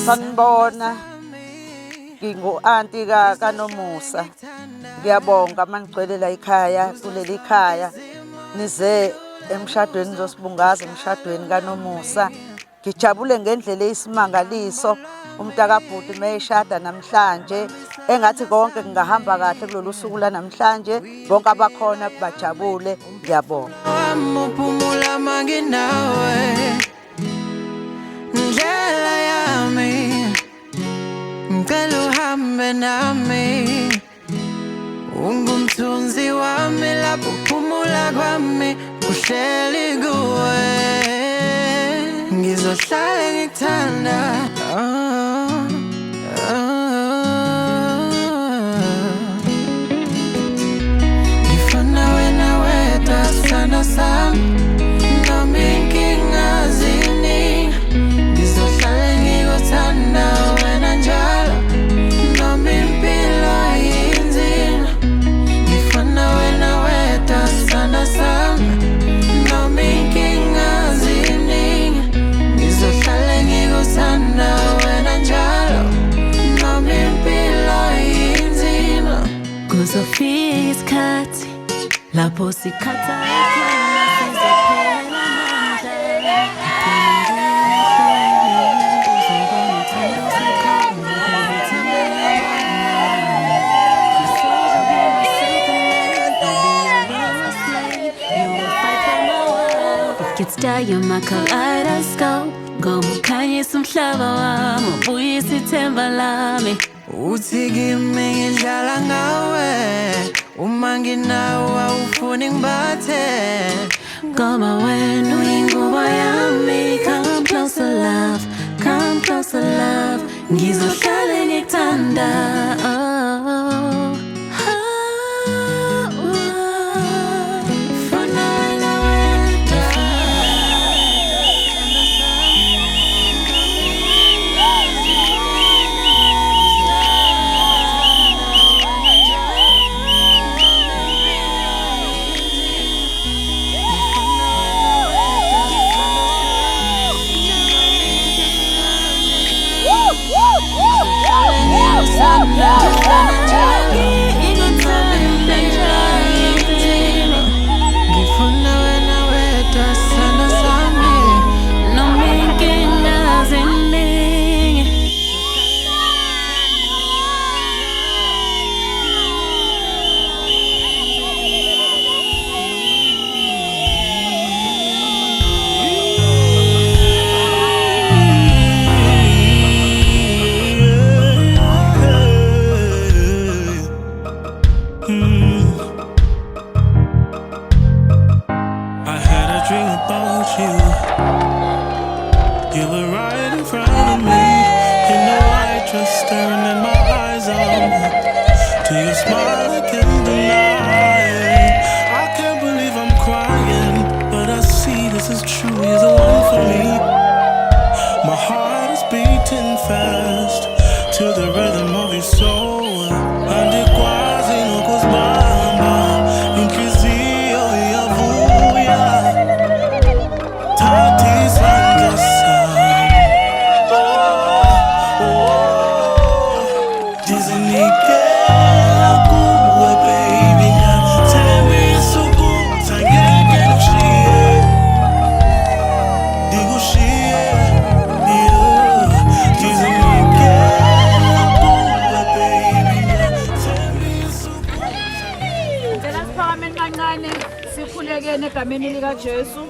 Sanibona, ngingu-anti kaNomusa. Ngiyabonga manigcwele la ekhaya, kuleli khaya. Nize emshadweni nizosibungaza emshadweni kaNomusa. Ngijabule ngendlela eyisimangaliso umntakabhuti mayeshada namhlanje. Engathi konke kungahamba kahle kulolu suku lanamhlanje. Bonke abakhona bajabule. Ngiyabonga. Ndlela yami ngicela uhambe nami ungumthunzi wami lapho uphumula kwami uhleli kuwe ngizohlala ngikuthanda ngifuna wena wedwa sithando sami noma inkinga ziningi ngizohlala ngikuthanda wena njalo noma impilo inzima ngifuna wena wedwa sithando sami noma inkinga ziningi ngizohlala ngikuthanda wena njalo noma impilo inzima kuzofika isikhathi lapho sikhatha You're my kaleidoscope ngomukhanyisa umhlaba wami ubuyisa ithemba lami uthi kimi ngidlala ngawe uma nginawe awufuni ngibathe ngoba wena uyingubo yami come closer love come closer love ngizohlala ngikuthanda egameni likaJesu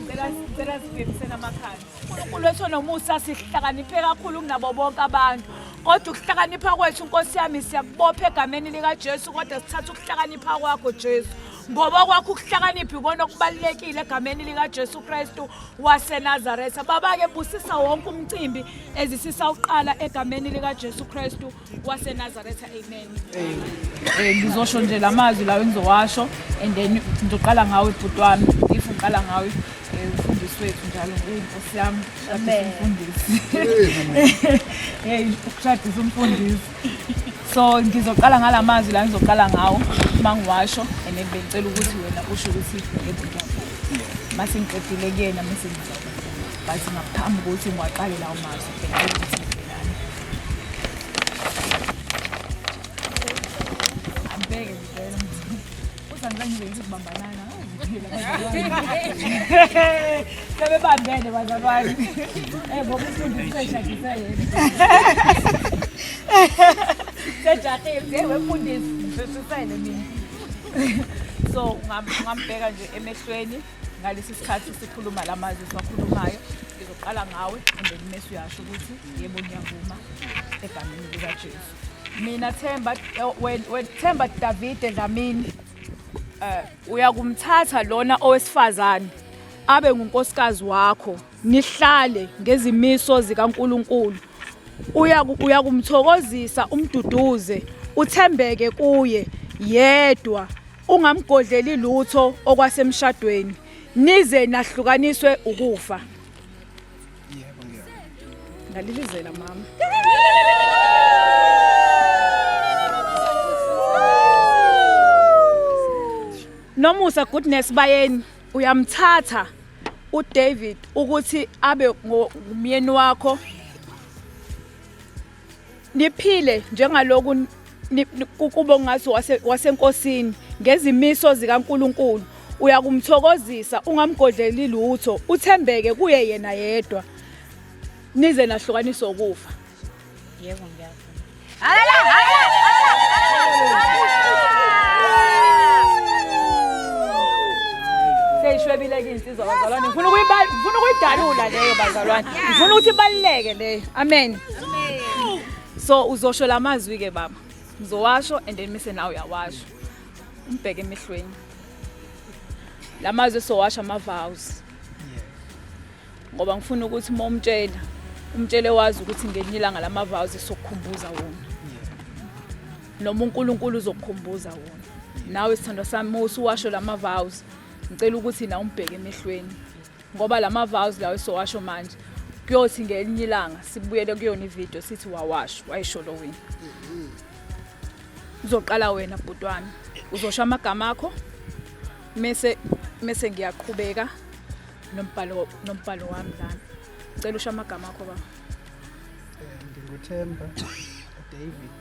ngicela sibhekise namakhanda uNkulunkulu wethu nomusa sihlakaniphe kakhulu kunabo bonke abantu kodwa ukuhlakanipha kwethu Nkosi yami siyakubopha egameni likaJesu kodwa sithatha ukuhlakanipha kwakho Jesu ngoba kwakho ukuhlakanipha ikona okubalekile egameni likaJesu Kristu waseNazaretha baba ke busisa wonke umcimbi ezisisa uqala egameni likaJesu Kristu waseNazaretha amen ngizosho nje lamazwi lawo engizowasho and then ngizoqala ngawe ibhuti wami if uqala ngawe umfundisi wethu njalo Nkosi yami umfundisi ukushadisa umfundisi so ngizoqala ngalamazwi la ngizoqala ngawo mangiwasho and then bengicela ukuthi wena usho ukuthi yebo mase ngiqedile kuyena mase ngizakuba bathi ngaphambi ukuthi ngiwaqale lawo mazwi bengicela ukuthi ngibenza ukubambanana. Sebebambene bazalwane. Ngoba umfundisi seshadisa yena. Sejahile wemfundisi sesisayile mina. So ngambheka nje emehlweni ngalesi sikhathi sikhuluma lamazwi siwakhulumayo. Ngizoqala ngawe and mase uyasho ukuthi yebo ngiyavuma egameni lika Jesu. Mina Themba Themba David Dlamini uyakumthatha lona owesifazane abe ngunkosikazi wakho nihlale ngezimiso zikaNkuluNkulu. Uyakumthokozisa umduduze uthembeke kuye yedwa ungamgodleli lutho okwasemshadweni nize nahlukaniswe ukufa. Yebo ngiyabona. Ngalilizela mama. Nomusa Goodness Bayeni uyamthatha uDavid ukuthi abe ngumyeni wakho niphile njengaloku kubo ngathi wasenkosini ngezimiso zikaNkuluNkulu. Uyakumthokozisa ungamgodleli lutho uthembeke kuye yena yedwa nize nahlukaniswa ukufa. Yebo ngiyavuma. Seyishwebile ke insizwa bazalwane. Ngifuna ukuyidalula leyo bazalwane. Ngifuna ukuthi ibaluleke leyo. Amen. So uzosho lamazwi ke baba. Ngizowasho and then mise nawe uyawasho. Umbheke emehlweni. Lamazwi sowasha ama vows. Ngoba ngifuna ukuthi umtshele wazi ukuthi ngelinye ilanga lama vows sokukhumbuza wona. Noma uNkulunkulu uzokukhumbuza wona. Nawe sithandwa sami usuwasho lama vows. Ngicela ukuthi na umbheke emehlweni. Ngoba lama vows lawe sowasho manje. Kuyothi ngelinye ilanga sibuyele kuyona ivideo sithi wayisho lo wena. Uzoqala wena bhutwana. Uzosho amagama akho. Mese ngiyaqhubeka nombhalo wami lana. Ngicela usho amagama akho baba. NginguThemba David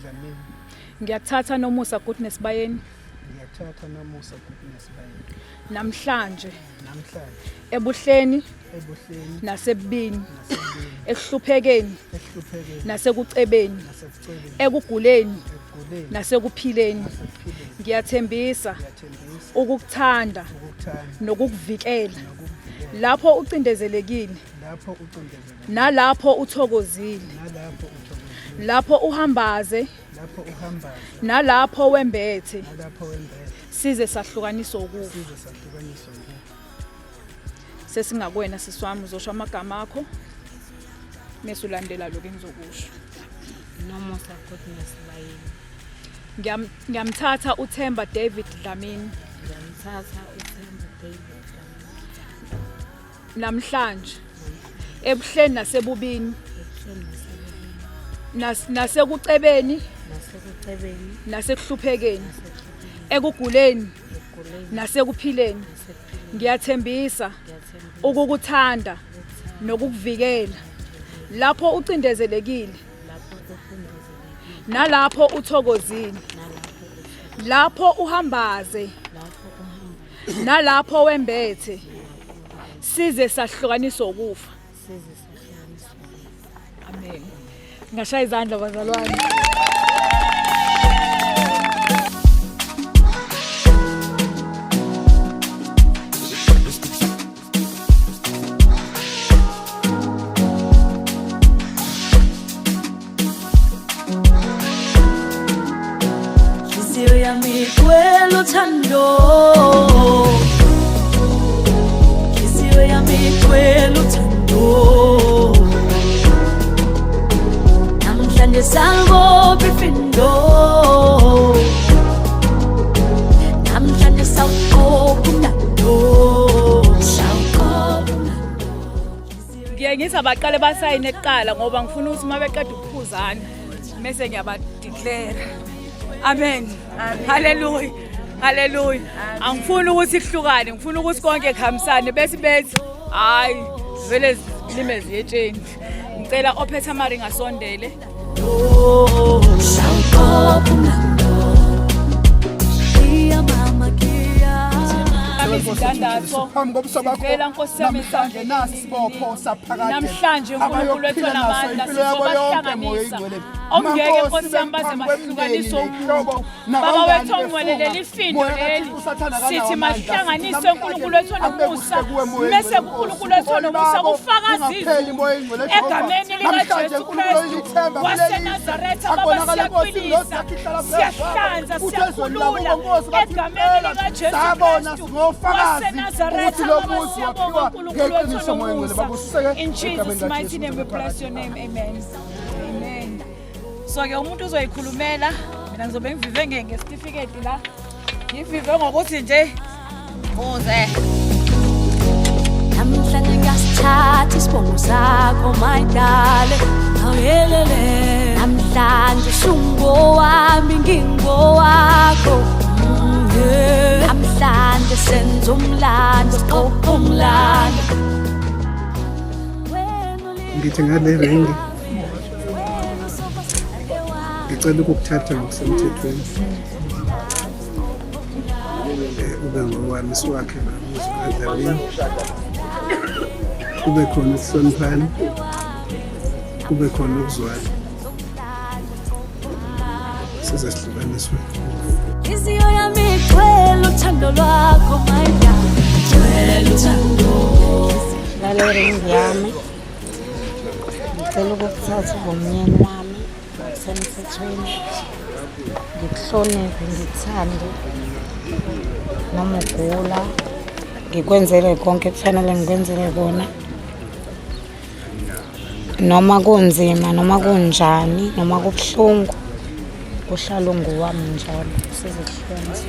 Dlamini. Ngiyathatha Nomusa Goodness Bayeni. Ngiyathatha Nomusa Goodness Bayeni. Namhlanje Ebuhleni nasebubini ekuhluphekeni nasekucebeni ekuguleni nasekuphileni ngiyathembisa ukukuthanda nokukuvikela lapho ucindezelekile nalapho uthokozile lapho uhambaze nalapho wembethe size sahlukaniswa ukufa. Sesingakwena siswami uzosho amagama akho mase ulandela lokho engizokusho. Nomusa Goodness Bayeni. Ngiyamthatha uThemba David Dlamini. Ngiyamthatha uThemba David Dlamini. Namhlanje ebuhleni nasebubini nasekucebeni nasekuhluphekeni ekuguleni nasekuphileni ngiyathembisa ukukuthanda nokukuvikela lapho ucindezelekile nalapho uthokozile lapho uhambaze nalapho wembethe size sahlukaniswa ukufa. Amen. Ngashaya izandla bazalwane. Kwelo thando Kisiwe yami kwelo thando Namhlanje salvo bifindo Namhlanje sawuqobunando Ngiye ngithi abaqale basayine eqala ngoba ngifuna ukuthi mabeqeda ukuphuzana bese ngiyaba declare. Amen. Hallelujah. Hallelujah. Angifuni ukuthi sihlukane, ngifuna ukuthi konke kuhambisane bese bethi hayi vele limezi yetsheni. Ngicela ophetha amari ngasondele. Shawuqobunando Iya mama izidandatho phambi kobuso bakho zivela Nkosi yami namhlanje nasi isibopho saphakade namhlanje uNkulunkulu wethu namandla sizobahlanganisa ongeke Nkosi yami baze bahlukanise umuntu baba wethu ongcwelele ifindo leli sithi mahlanganise uNkulunkulu wethu nomusa bese uNkulunkulu wethu nomusa kufakaziwe egameni likaJesu Kristu waseNazaretha baba siyaqinisa siyahlanza siyakhulula egameni likaJesu Kristu waseNazaretha baba siyabonga uNkulunkulu wethu nomusa. In Jesus mighty name we bless your name, amen. Amen. So ke umuntu uzoyikhulumela mina ngizobe ngivive ngesitifiketi la ngivive ngokuthi nje uze namhlanje ngasithatha isibongo sakho my darling awuyelele namhlanje sungowami ngingowakho namhlanje senza umlando siqopha umlando ngithi ngale ringi ngicela ukukuthatha ngokusemthethweni ube ngowami siwakhe namuzikadlamini kube khona ukuhloniphana kube khona ukuzwana size sihlukaniswe Inhliziyo yami igcwele uthando lwakho my darling igcwele uthando Ngale ringi yami ngicela ukukuthatha ngomnyeni wami ngokusemthethweni ngikuhloniphe ngikuthande noma ugula ngikwenzele konke kufanele ngikwenzele kona noma kunzima noma kunjani noma kubuhlungu uhlala ungowami njalo sizihlukanise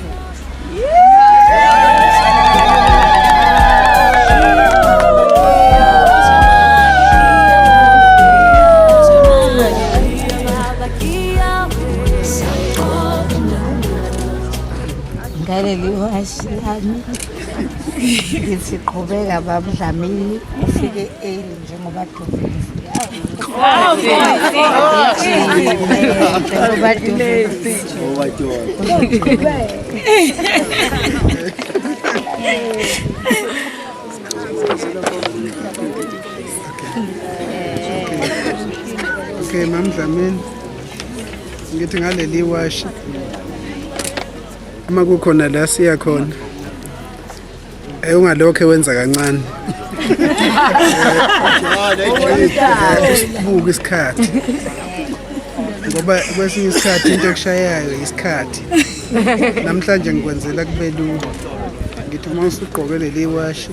ngaleli washi lami ngithi qhubeka babudlamini ufike early njengoba Okay mamdlamini ngithi ngaleli washi uma kukhona la siya khona ungalokho wenza kancane usibuka isikhathi ngoba kwesinye isikhathi into ekushayayo isikhathi namhlanje ngikwenzela kube lula ngithi uma usuqoke leli washi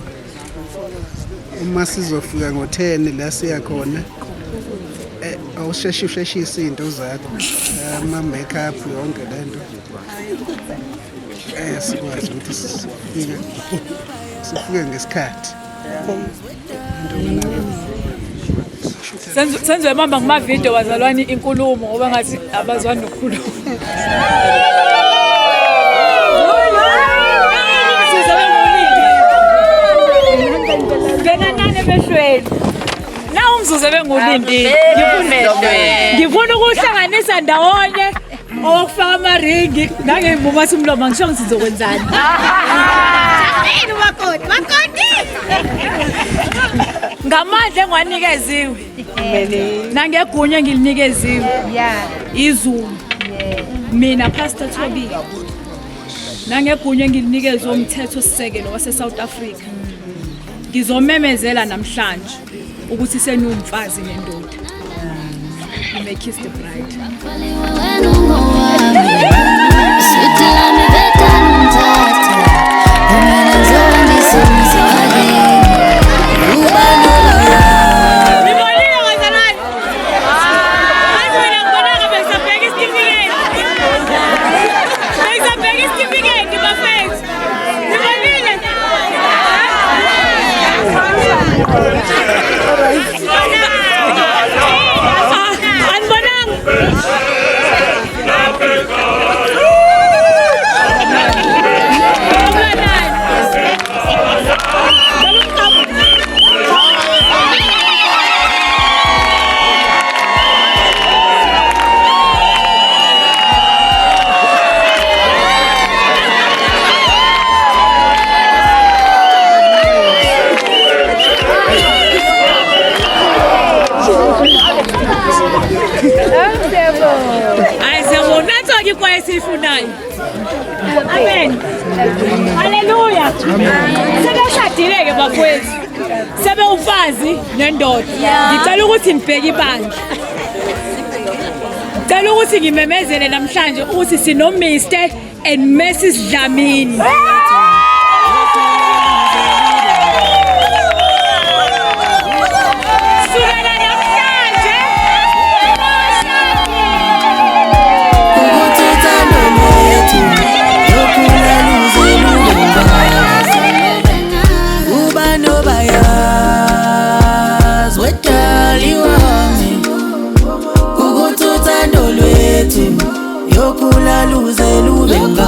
uma sizofika ngo10 la siya khona awusheshise izinto zakho ama makeup yonke lento sikwazi ukuthi sifike ngesikhathi senze mamba ngama video wazalwani inkulumo ngoba ngathi abazwani nokukhuluma ngena nane behlweni na umzuzu bengulindi ngifuna ukuhlanganisa ndawonye okufaka amaringi nangengibuma simlomo ngisho ngisizokwenzani ngamandla engwanikeziwe nangegunya ngilinikeziwe izulu mina Pastor Tobi nangegunya ngilinikezwe umthetho sisekelo wase South Africa ngizomemezela namhlanje ukuthi senumfazi nendoda you may kiss the bride Hayi siyabona natho-ke ikwaye esiyifunayo. Amen. Haleluya. Sebeshadile-ke bakwethu. Sebe umfazi nendoda. Ngicela ukuthi nibheke ibandla. Ngicela ukuthi ngimemezele namhlanje ukuthi sino Mr and Mrs Dlamini. Yokula luze lubenga.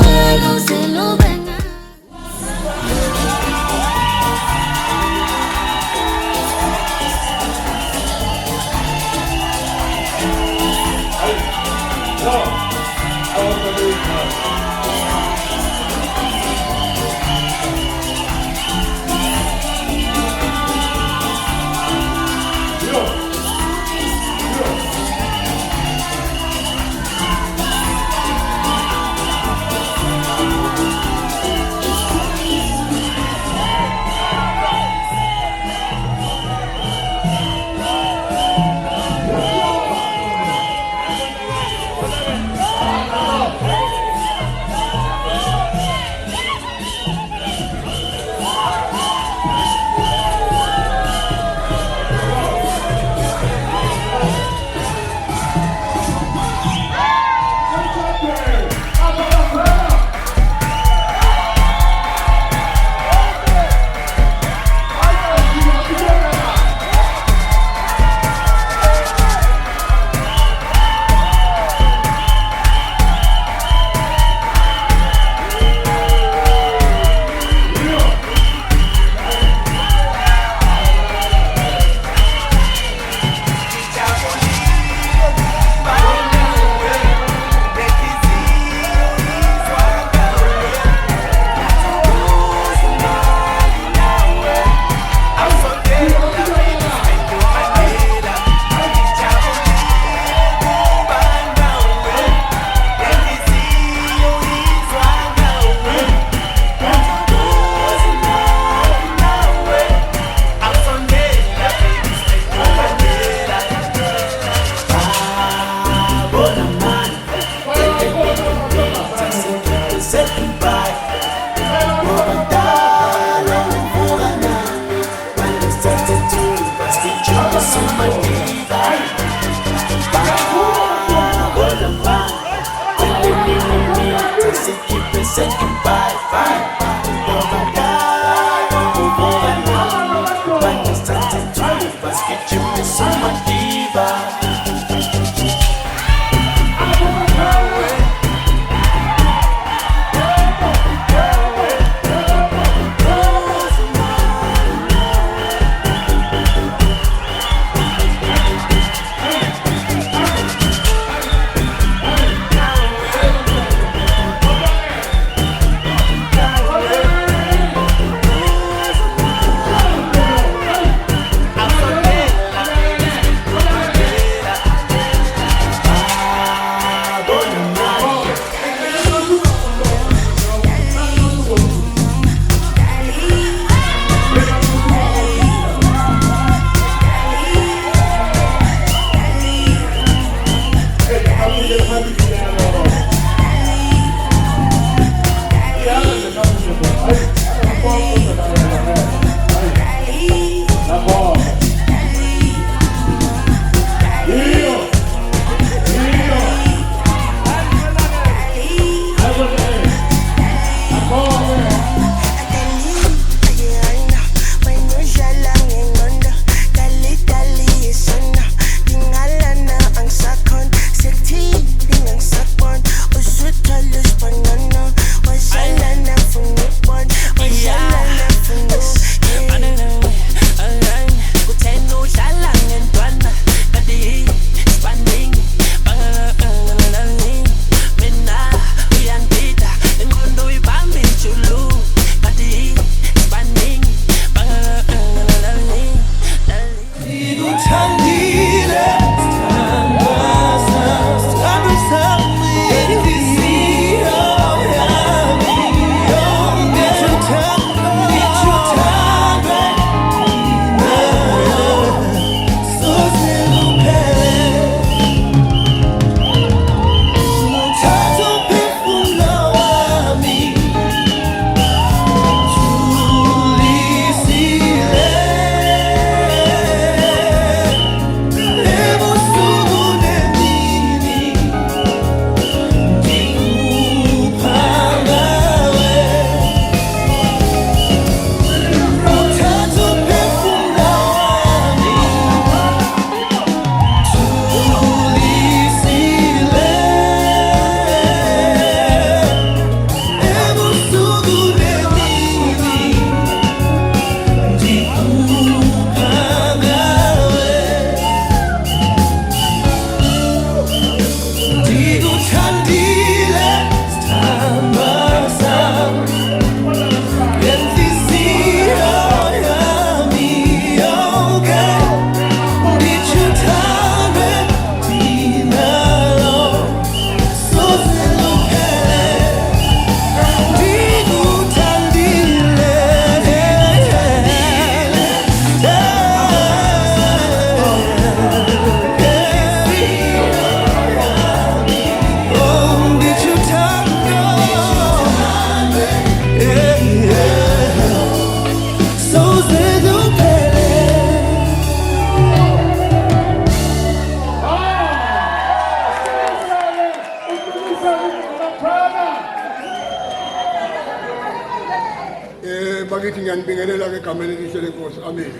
bakithi ngiyanibingelela ngegameni elihle lenkosi. Amen.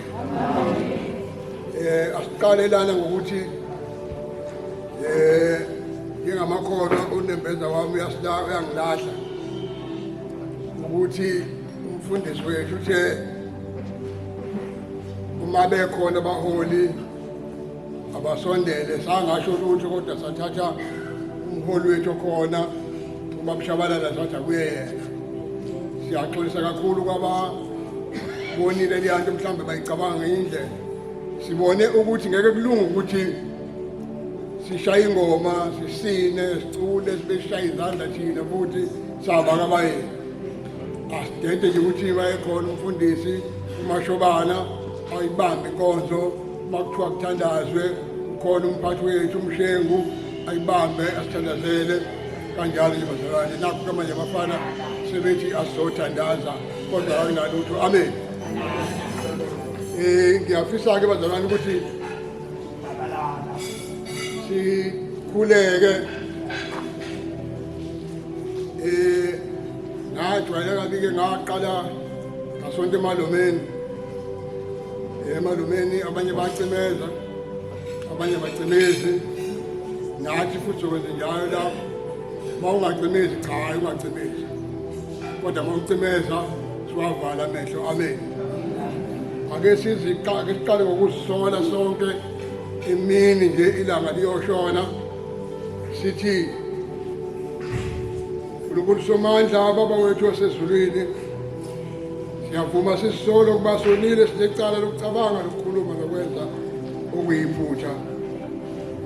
Asiqale lana ngokuthi ngingamakhono unembeza wami uyangilahla ukuthi umfundisi wethu uthe uma bekhona abaholi abasondele sangasho lutho kodwa sathatha umholi wethu khona ubabishabalala sathi akuye yena. Siyaxolisa kakhulu kwababonile leyanto mhlawumbe bayicabanga indlela. Sibone ukuthi ngeke kulunge ukuthi sishaye ingoma sisine sicule sibeshaye izandla thina futhi sabaka bayeni. Asidede nje ukuthi bayekhona umfundisi uMashobana ayibambe inkonzo makuthiwa kuthandazwe ukhona umphathi wethu uMshengu ayibambe asithandazele kanjalo nje bazalwane. Nakho kamanje abafana sebethi asizothandaza kodwa akunalutho. Amen. Ngiyafisa-ke bazalwane ukuthi sikhuleke. Ngajwayele kabi-ke ngaqala ngasonto emalomeni. Emalomeni abanye bacimeza abanye bacimezi. Nathi futhi sokwenze njalo lapho. Uma ungacimezi cha ungacimezi kodwa uma ucimeza siwavala amehlo. Amen. Ake siqale ngokuzisola sonke imini nje ilanga liyoshona sithi uNkulunkulu Somandla baba wethu wasezulwini siyavuma sisolo kuba sonile sinecala lokucabanga lokukhuluma nokwenza okuyiphutha.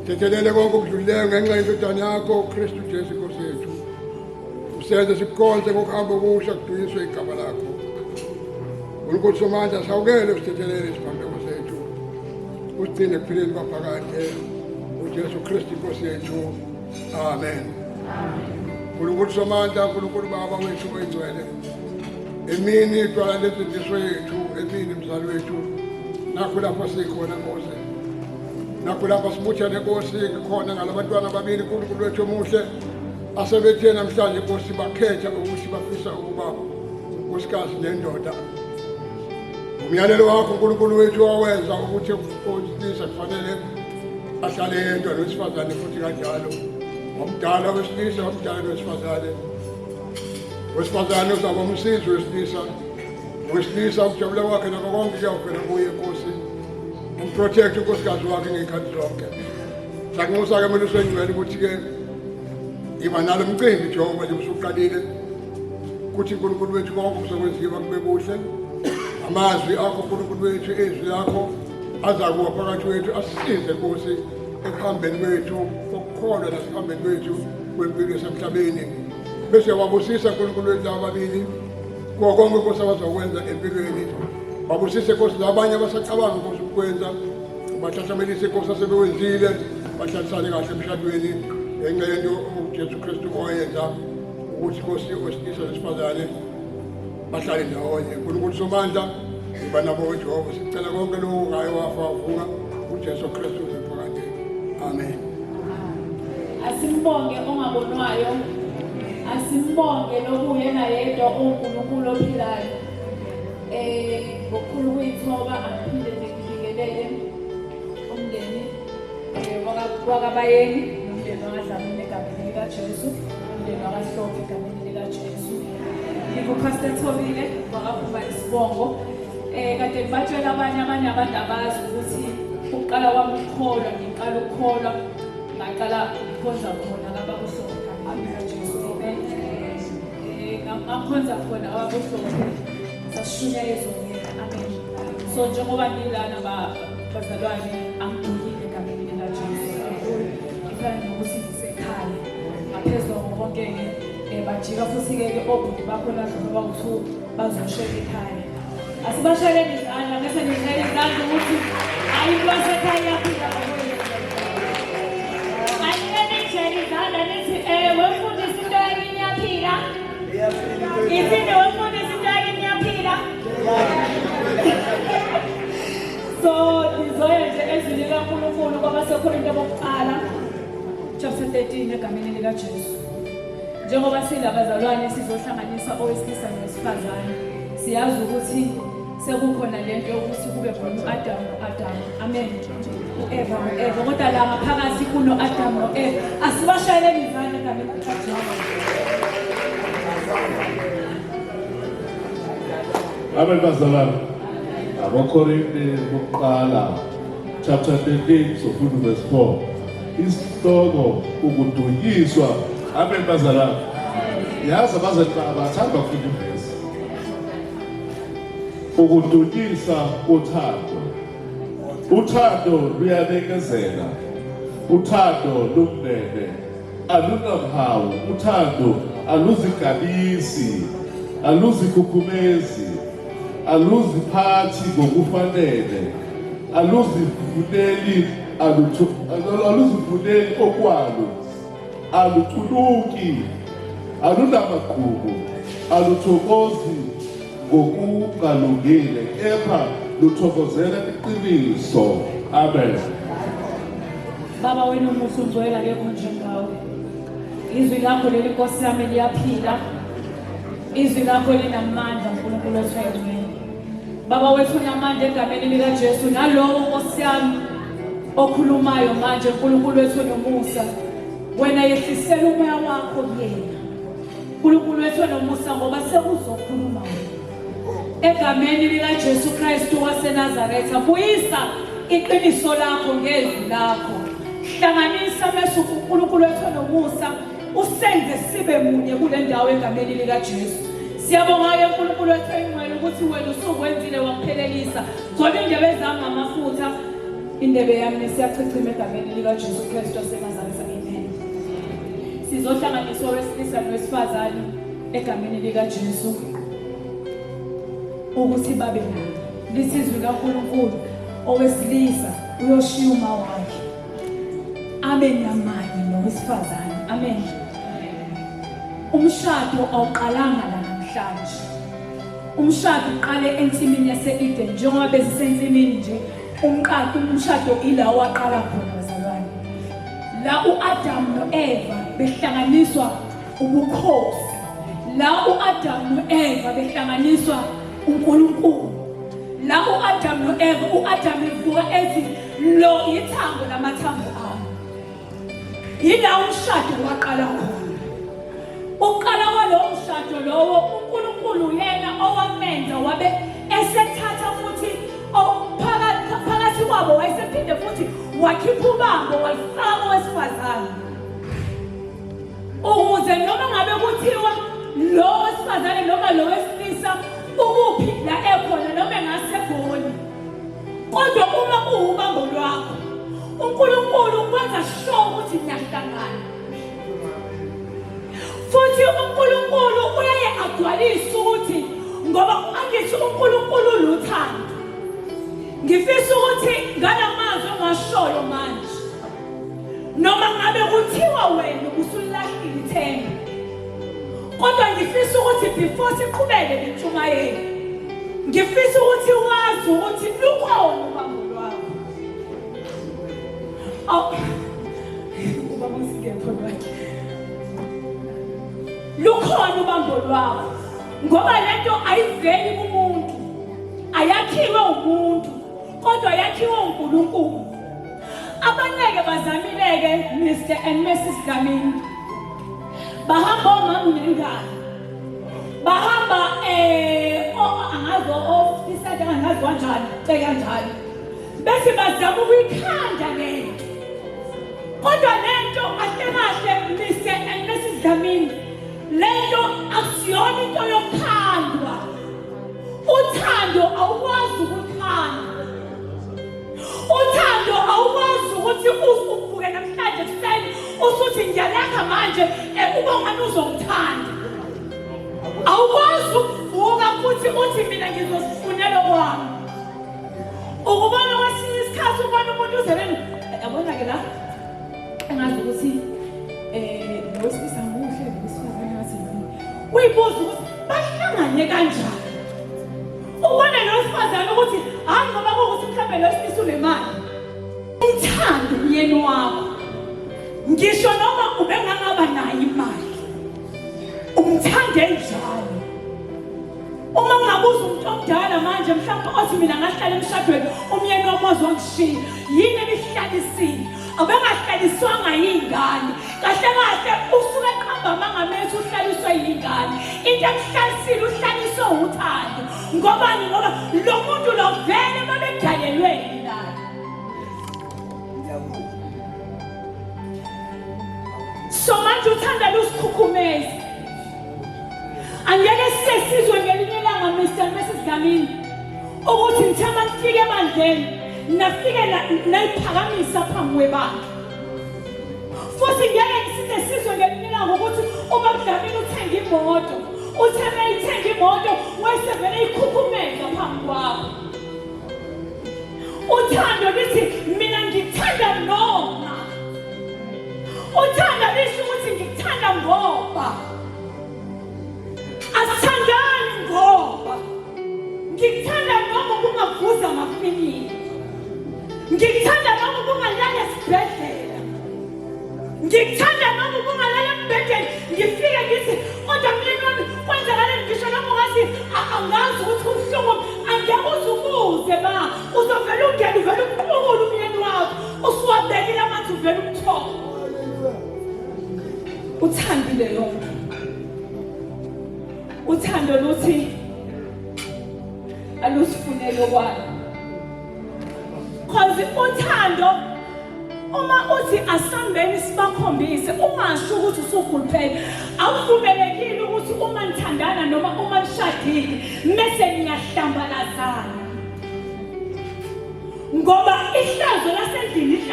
Thethelele konke okudlulileyo ngenxa yendodana yakho uKristu Jesu Nkosi yethu. Usenze sikhonze ngokuhamba okusha kudunyiswe igama lakho. uNkulunkulu Somandla sawukele usithethelele isiphambeko sethu. Usigcine ekuphileni kwaphakade uJesu Kristu Nkosi yethu. Amen. uNkulunkulu Somandla uNkulunkulu Baba wethu oyingcwele. Emini idwala lezindiso yethu emini mzali wethu. Nakho lapho sikhona Nkosi. Nakho lapho sibuthane Nkosi khona ngalabantwana ababili uNkulunkulu wethu omuhle asebethe namhlanje Nkosi bakhetha ukuthi bafisa ukuba unkosikazi nendoda. Umyalelo wakho uNkulunkulu wethu wawenza ukuthi owesilisa kufanele ahlale yedwa nowesifazane futhi kanjalo. Omdala wesilisa omdala nowesifazane. Wesifazane uzaba umsizi wesilisa. Wesilisa ukujabula kwakhe nakho konke kuyavela kuye Nkosi. Umprotect unkosikazi wakhe ngey'khathi zonke. Siyakunxusa-ke Melusi oyingcwele ukuthi-ke iba nalo mcimbi Jehova nje usuqalile ukuthi uNkulunkulu wethu konke kuzokwenziwa kube kuhle. Amazwi akho uNkulunkulu wethu izwi lakho azakuwa phakathi wethu asisize Nkosi ekuhambeni kwethu kokukholwa nasekuhambeni kwethu kwempilo yasemhlabeni. Bese wabusisa uNkulunkulu wethu ababili kuwo konke Nkosi abazokwenza empilweni. Babusise Nkosi labanye abasacabanga Nkosi ukwenza bahlahlamelise Nkosi asebewenzile bahlalisane kahle emshadweni ngenxa yento uJesu Kristu oyenza ukuthi Nkosi wesilisa nesifazane bahlale ndawonye. uNkulunkulu Somandla iba nabo Jehova sicela konke lokho ngayo wafa wavuka uJesu Kristu uzephakade. Amen. Asimbonge ongabonwayo. Asimbonge lokuyena yedwa uNkulunkulu ophilayo. Ngokukhulu kuyithoba aphinde ngibingelele umndeni wakabayeni nomndeni wangadlamini egameni likaJesu, umndeni wakaHlophe egameni likaJesu. Ngingupastor Thobile wakaphuma isibongo. Kade ngibatshela abanye abantu abazi ukuthi ukuqala kwami ukukholwa ngiqala ukukholwa ngaqala ukukhonza khona ngababuhlophe egameni likaJesu. Ngakhonza khona ababuhlophe sasishunyayezwa nguyena. Amen. So njengoba ngilana bazalwane angidukile egameni likaJesu. Ngifuna nokuthi ngisekhaya ngaphezulu konke-ke bajika futhi-ke obhuti bakhona noma bawu-2 bazoshela ekhaya. Asibasheleni izandla bese ngishela izandla ukuthi ayikho wasekhaya iyaphila ngokwethu. Ayikeni ngishela izandla nithi wemfundisi into yakini iyaphila. Ngithini wemfundisi into yakini iyaphila. So nizoya nje ezwini likaNkulunkulu kwabaseKorinte bokuqala chapter 13 egameni likaJesu. Njengoba silabazalwane sizohlanganisa owesilisa nowesifazane siyazi ukuthi sekukhona lento yokuthi kube khona uAdam noAdam. Amen. uEva noEva kodwa la ngaphakathi kunoAdam noEva. Asibashayeleni izandla egameni likaJesu. Amen bazalwane. AbaKorinte bokuqala chapter 13 sofundo verse 4. Isihloko ukudunyiswa. Amen bazalwane. Yazi abazali abathanda ukufunda ivesi. Ukudunyisa uthando. Uthando luyabekezela. Uthando lumnene. Alunamhawu. Uthando aluzigabisi. Aluzikhukhumezi. Aluziphathi ngokufanele. Aluzivuneli okwalo. Aluthuluki. Alunamaqhubu. Aluthokozi ngokungalungile, kepha luthokozela iqiniso. Amen. Baba wena umuhle ungcwele akekho njengawe. Izwi lakho leli Nkosi yami liyaphila. Izwi lakho linamandla uNkulunkulu wethu ayizwini. Baba wethu unamandla egameni likaJesu nalowo Nkosi yami okhulumayo manje uNkulunkulu wethu nomusa. Wena yehlisela umoya wakho kuyena. uNkulunkulu wethu nomusa ngoba sekuzokhuluma egameni likaJesu Kristu waseNazaretha. Buyisa iqiniso lakho ngezwi lakho. Hlanganisa bese uNkulunkulu wethu nomusa usenze sibe munye kule ndawo egameni likaJesu. Siyabonga ke uNkulunkulu wethu engcwele ukuthi wena usukwenzile wakuphelelisa. Ngoba indebe zami ngamafutha indebe yami siyachichima egameni likaJesu Kristu waseNazaretha. Amen. Sizohlanganiswa wesilisa nowesifazane egameni likaJesu ukuthi babe nalo. Lisizwe kaNkulunkulu owesilisa uyoshiya uma wakhe. Amen namanye nowesifazane. Amen. Umshado awuqalanga la namhlanje. Umshado uqale ensimini yase-Eden njengoba bezisensimini nje. Umshado ila waqala khona bazalwane. La uAdam noEva behlanganiswa ubukhosi. La uAdam noEva behlanganiswa uNkulunkulu. La uAdam noEva uAdam evuka ethi lo ithambo lamathambo ami. Yila umshado waqala khona. Uqala kwalowo mshado lowo uNkulunkulu yena owamenza wabe esethatha futhi phakathi kwabo wayesephinde futhi wakhipha ubambo walifaka owesifazane. Ukuze noma ngabe kuthiwa lo wesifazane noma lo wesilisa ukuphi la ekhona noma engasegoli. Kodwa uma kuwubambo lwakho uNkulunkulu wenza sure ukuthi niyahlangana. Futhi uNkulunkulu uyaye agcwalise ukuthi ngoba angithi uNkulunkulu luthando. Ngifisa ukuthi ngalamazwi ongashoyo manje noma ngabe kuthiwa wena usulilahlile ithemba. Kodwa ngifisa ukuthi before siqhubeke nentshumayelo ngifisa ukuthi wazi ukuthi lukhona ubambo lwakho. Ubaba uSigepho lwakhe. Lukhona ubambo lwakho ngoba lento ayiveli kumuntu. Ayakhiwe umuntu kodwa yakhiwe uNkulunkulu. Abaneke bazamileke Mr and Mrs Dlamini. Bahamba omama nengane. Bahamba angazo ofisa kangazi kanjani, kanjani. Bese bazama ukuyikhanda lento. Kodwa lento kahle Mr and Mrs Dlamini. Lento akusiyona into yokhandwa. Uthando awukwazi ukuthanda. Uthando awukwazi ukuthi uvuke namhlanje ekuseni usuthi ngiyalakha manje kuba ngani uzongithanda. Awukwazi ukuvuka futhi uthi mina ngizosifunela kwami. Ukubona kwesinye isikhathi ubona umuntu uzeleni yabona ke la engazi ukuthi wesilisa muhle wesifazane ngathi uyibuza ukuthi bahlangane kanjani. Ubona lo wesifazane ukuthi hayi ngoba kuwukuthi mhlawumbe lo wesilisa unemali. Uthando uyeni wakho. Ngisho noma ubengangaba nayo imali umthande njalo. Uma ngabuza manje mhlawumbe othi mina ngahlala emshadweni umyeni wamozi wangishiya yini ebihlalisile abengahlaliswanga yingane kahle kahle usuke eqamba mangamethi uhlaliswe yingane into ekuhlalisile uhlaliswe uthando ngobani ngoba lo muntu lo vele babedalelwe yingane so manje uthanda lusikhukhumezi angeke sisizwe ngelinye ilanga Mr. and Mrs. Dlamini ukuthi ngithama nifike emandleni nafike nayiphakamisa phambi kwebandla futhi ngeke sisizwe ngelinye ilanga ukuthi ubaba Dlamini uthenga imoto utheme ayithenga imoto wayesevele ikhukhumeza phambi kwakho uthando lithi mina ngithanda noma uthanda lisho ukuthi ngikuthanda ngoba asithandani ngoba ngikuthanda noma kungavuza ngakufinini ngikuthanda noma kungalala esibhedlela ngikuthanda noma kungalala embhedeni ngifike ngithi kodwa mina kwenzakala ngisho noma ngathi angazi ukuthi ubuhlungu angiyakuzwa ukuze ba uzovela ungena uvela uqukule umyeni wakho usuwabekile amanzi uvela umthobo uthandile yonke uthando luthi alusifunele kwalo cause uthando uma uthi asambeni sibakhombise ungasho ukuthi usukhuluphela awuvumelekile ukuthi uma nithandana noma uma nishadile mase niyahlambalazana ngoba ihlazo lasendlini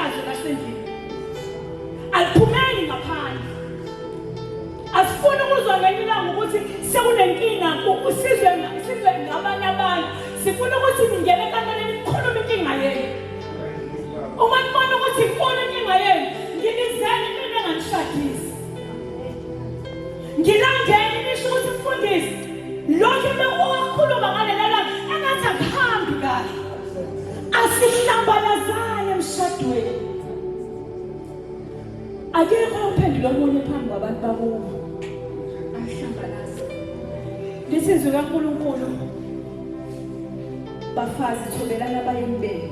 aliphumeli ngaphandle asifuna ukuzwa ngenye ilanga ukuthi sekunenkinga usizwe ngabanye abantu sifuna ukuthi ningene kanaleni nikhulume inkinga yenu uma nibona ukuthi inkulu inkinga yenu ngibizeni into enganishadisi ngilandeni nisho ukuthi mfundisi lokhu owakhuluma ngalela langa engathi akuhambi kahle asihlambalazane emshadweni akekho ophendula omunye phambi kwabantu bakubo lisizwe kaNkulunkulu bafazi thobelana bayembele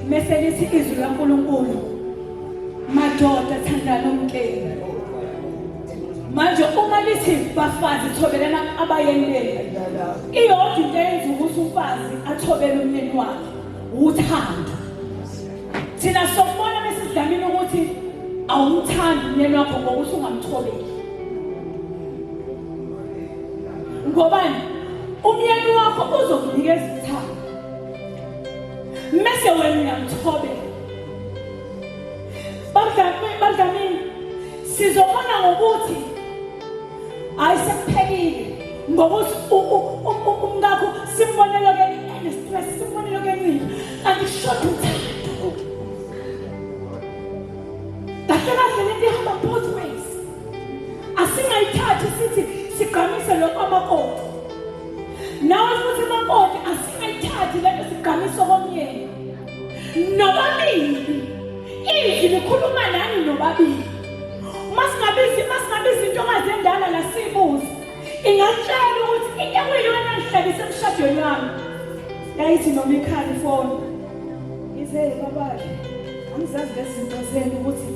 mase lithi izwi kaNkulunkulu madoda thandana umkeni manje uma lithi bafazi thobelana abayembele iyodwa into eyenza ukuthi umfazi athobele umyeni wakhe uthando thina sokubona Mrs. Dlamini ukuthi awumthandi umyeni wakho ngokuthi ungamthobeli ngobani umyeni wakho uzokunikeza uthando mase wena uyamthobela Dlamini sizobona ngokuthi ayisephelile ngokuthi umngakho simbonela ke stress simbonela ke nini angishoda uthando kahle lento ihamba both ways asingayithathi sithi sigqamise lokho amakoti nawe futhi amakoti asingayithathi lento sigqamise komyeni nobabili izwi likhuluma nani nobabili masingabizi intokazi endala lasibuza ingatshela ukuthi into ekuyiyona ngihlabise emshadweni wami yayithi noma ikhali ifoni ize babakhe angizazi lezi zinto zenu ukuthi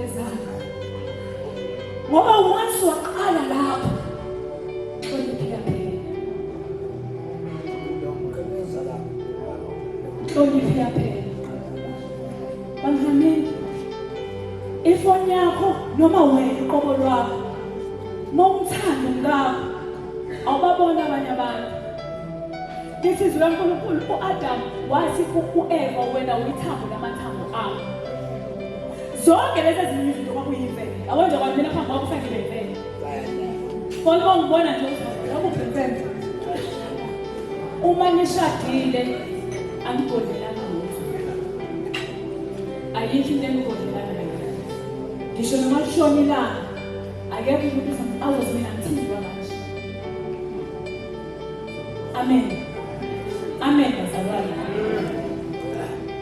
ezakho ngoba once waqala lapho hloniphe phela bangamini ifoni yakho noma wena iqobo lwakho momthando ngakho awubabona abanye abantu lisizwe kaNkulunkulu uAdam wathi kuEva wena uyithambo lamathambo akho zonke lezi ezinye izinto kwakuyimvelo awenza kwami mina phambi kwakho ufakile imvelo kodwa ngibona nje ukuthi uma nishadile angigodlelana lutho ayikho into engigodlelana nayo ngisho noma lishona ilanga akekho umuntu othi awazi mina ngithindwa manje amen amen bazalwane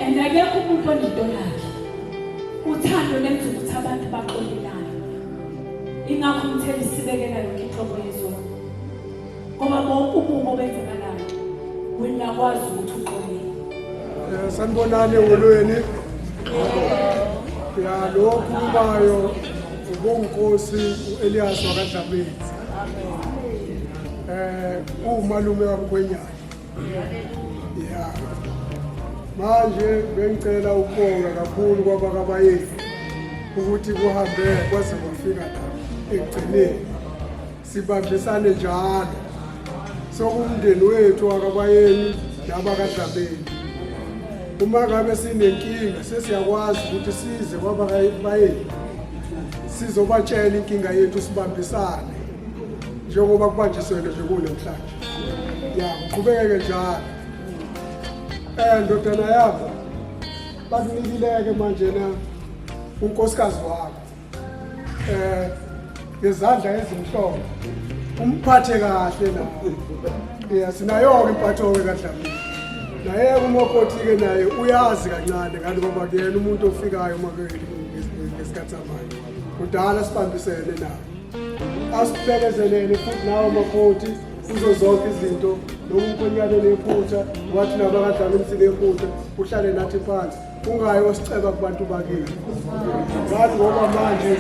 and akekho umuntu onento yakhe uthando lenza ukuthi abantu baqolelane ingakho ngithela isibekela yonke inhlobo yezona ngoba bonke ubumo obenzekalayo wena kwazi ukuthi uqolile. Sanibonani eholweni. Ya lo khulumayo ubonkosi uElias wakadlamini. Umalume kaMkhwenyana. Ya. Manje bengicela ukubonga kakhulu kwabakabayeni ukuthi kuhambe kwaze kwafika la egcineni. Sibambisane njalo. Sokumndeni wethu wakabayeni nabakadlamini. Uma ngabe sinenkinga sesiyakwazi ukuthi size kwabakabayeni. Sizobatshela inkinga yethu sibambisane. Njengoba kubanjiswele nje kulemhlanje. Ya, uqhubeke njalo. Ndodana yakho bakunikileke manje na unkosikazi wakho. Ngezandla ezimhlophe. Umphathe kahle la. Ya, sinayo impatho ke kaDlamini. Naye uMokoti ke naye uyazi kancane ngani ngoba kuyena umuntu ofikayo ngesikhathi samanje. Kudala sibambisene naye. Asibekezelele futhi nawo Mokoti kuzo zonke izinto nokunkonyane nephutha wathi nabakadlamini sinephutha uhlale nathi phansi ungayi osiceba kubantu bakini. Ngathi ngoba manje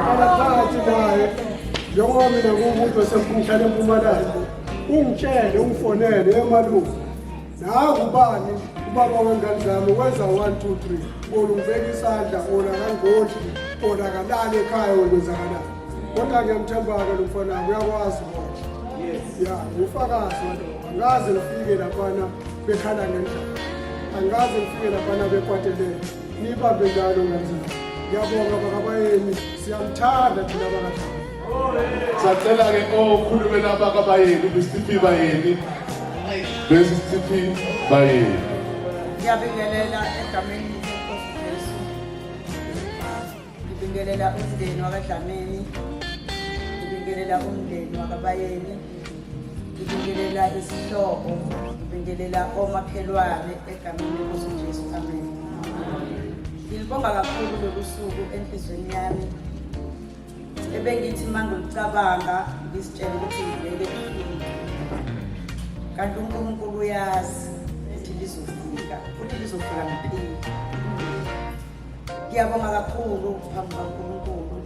phakathi naye njengoba mina ngumuntu osemkhumhlane eMpumalanga ungitshele ungifonele emalume naku ubani ubaba wengane zami wenza 1 2 3 olungibeka isandla ona kangodli ona kalala ekhaya wenzakalana. Kodwa ngiyamthemba-ke lo mfana uyakwazi konke. Ya, ufakazi walokho. Angaze ngifike laphana bekhala ngendlela. Angaze ngifike laphana bekwatelele. Nibambe njalo ngazini. Ngiyabonga bakabayeni, siyamthanda thina bakadlamini. Sacela ke okhulume nabakabayeni uSiphi Bayeni. Bese Siphi Bayeni. Ngiyabingelela egameni leNkosi Jesu. Ngibingelela umndeni wakadlamini. Ngibingelela umndeni wakabayeni. Ngibingelela isihlobo. Ngibingelela omakhelwane egameni leNkosi Jesu. Amen. Ngilibonga kakhulu lokusuku enhlizweni yami. Ebengithi mangicabanga ngisitshela ukuthi ngibeke iphini. Kanti uNkulunkulu uyazi ukuthi lizofika, futhi lizofika ngephini. Ngiyabonga kakhulu phambi kaNkulunkulu.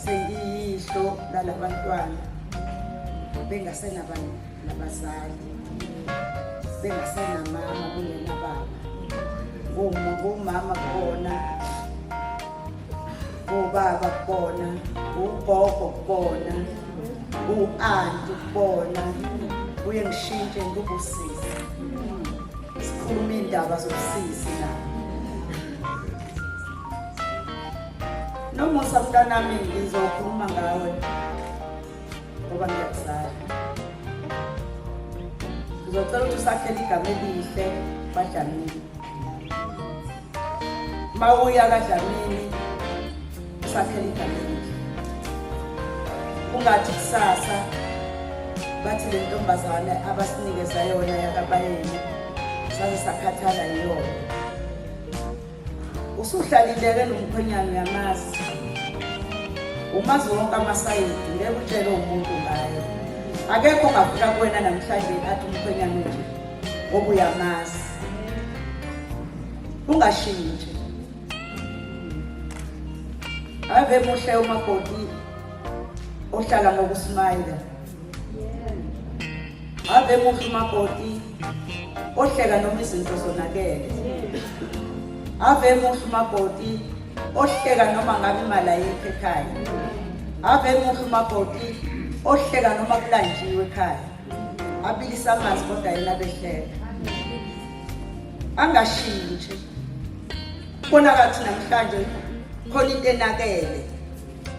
Sengiyihlo lalabantwana. Bengasenabani nabazali. Bengasenamama kungenababa. Ngomama kubona. Ubaba kubona, ugogo kubona, u-anti kubona, uye ngishintshe ngubusisi. Sikhuluma indaba zobusisi la. Nomusa mntanami ngizokhuluma ngawe ngoba ngiyakuzala. Ngizocela ukuthi usakhele igama elihle kaDlamini. Mawuya kaDlamini sakhele igama elihle. Ungathi kusasa bathi le ntombazane abasinikeza yona yakabayeni saze sakhathala yiyona. Usuhlalileke nomkhwenyana uyamazi. Umazi wonke amasayidi ngeke utshele umuntu ngayo. Akekho ongafika kuwena namhlanje athi umkhwenyana nje obuyamazi. Ungashintshi. Ave muhle umakoti ohlala ngokusmile. Ave muhle umakoti ohleka noma izinto zonakele. Ave muhle umakoti ohleka noma ngabe imali ayikho ekhaya. Ave muhle umakoti ohleka noma kulanjiwe ekhaya. Abilisa amanzi kodwa yena behleka. Angashintshi. Bona kathi namhlanje khona into enakele.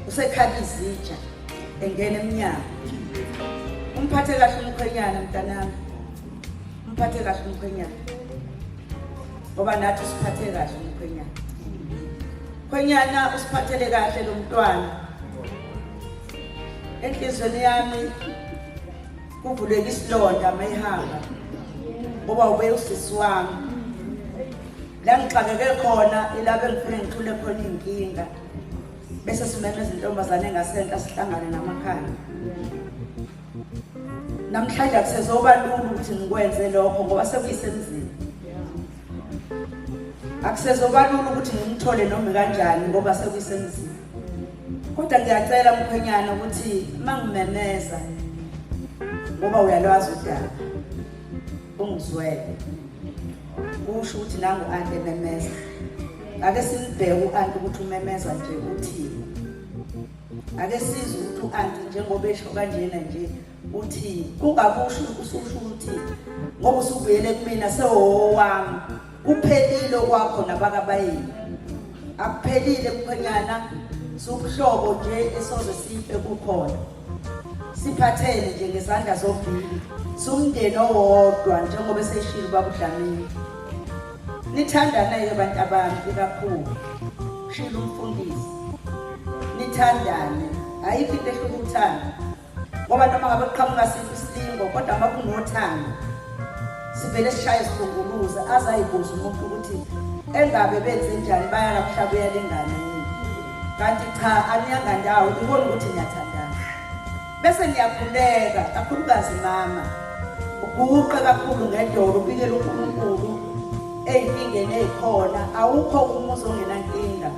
Usekhala izitsha engena eminyango. Umphathe kahle umkhwenyana mntanami. Umphathe kahle umkhwenyana. Ngoba nathi usiphathe kahle umkhwenyana. Khwenyana usiphathele kahle lo mntwana. Enhlizweni yami kuvuleka isilonda mayihamba. Ngoba ube usisi wami. La ngixakeke khona ilabe ngifike ngithule khona inkinga. bese simemeza intombazane engasenta sihlangane namakhaya. Namhlanje akusezoba lula ukuthi ngikwenze lokho ngoba sekuyisemzini. Akusezoba lula ukuthi ngimthole noma kanjani ngoba sekuyisemzini. Kodwa ngiyacela mkhwenyana ukuthi mangimemeza ngoba uyalwazi udaba. Ungizwele. Usho ukuthi nangu ante memeza. Ake sibheke uanti ukuthi umemeza nje uthini. Ake sizwe ukuthi uanti njengoba esho kanjena nje uthini. Kungakusho ususho ukuthi ngoba usubuyele kumina sewowami. Kuphelile kwakho nabakabayini. Akuphelile mkhwenyana sokuhlobo nje esoze sife kukhona. Siphathele nje ngezandla zombili. Sumndeni owodwa njengoba seshilo babudlamini. Nithandane abantu abami kakhulu. Shilo umfundisi. Nithandane. Ayikho into ehluka ukuthanda. Ngoba noma ngabe qhamuka siphi isilingo kodwa uma kunothando. Sivele sishaye isikhunguluza azayibuza umuntu ukuthi engabe benze njani baya lapha uyalengana yini. Kanti cha aniyanga ndawo ibona ukuthi niyathandana. Bese niyakhuleka kakhulukazi mama. Uguqe kakhulu ngedolo ubikele uNkulunkulu eyinkingeni ezikhona awukho umuzi ongenankinga.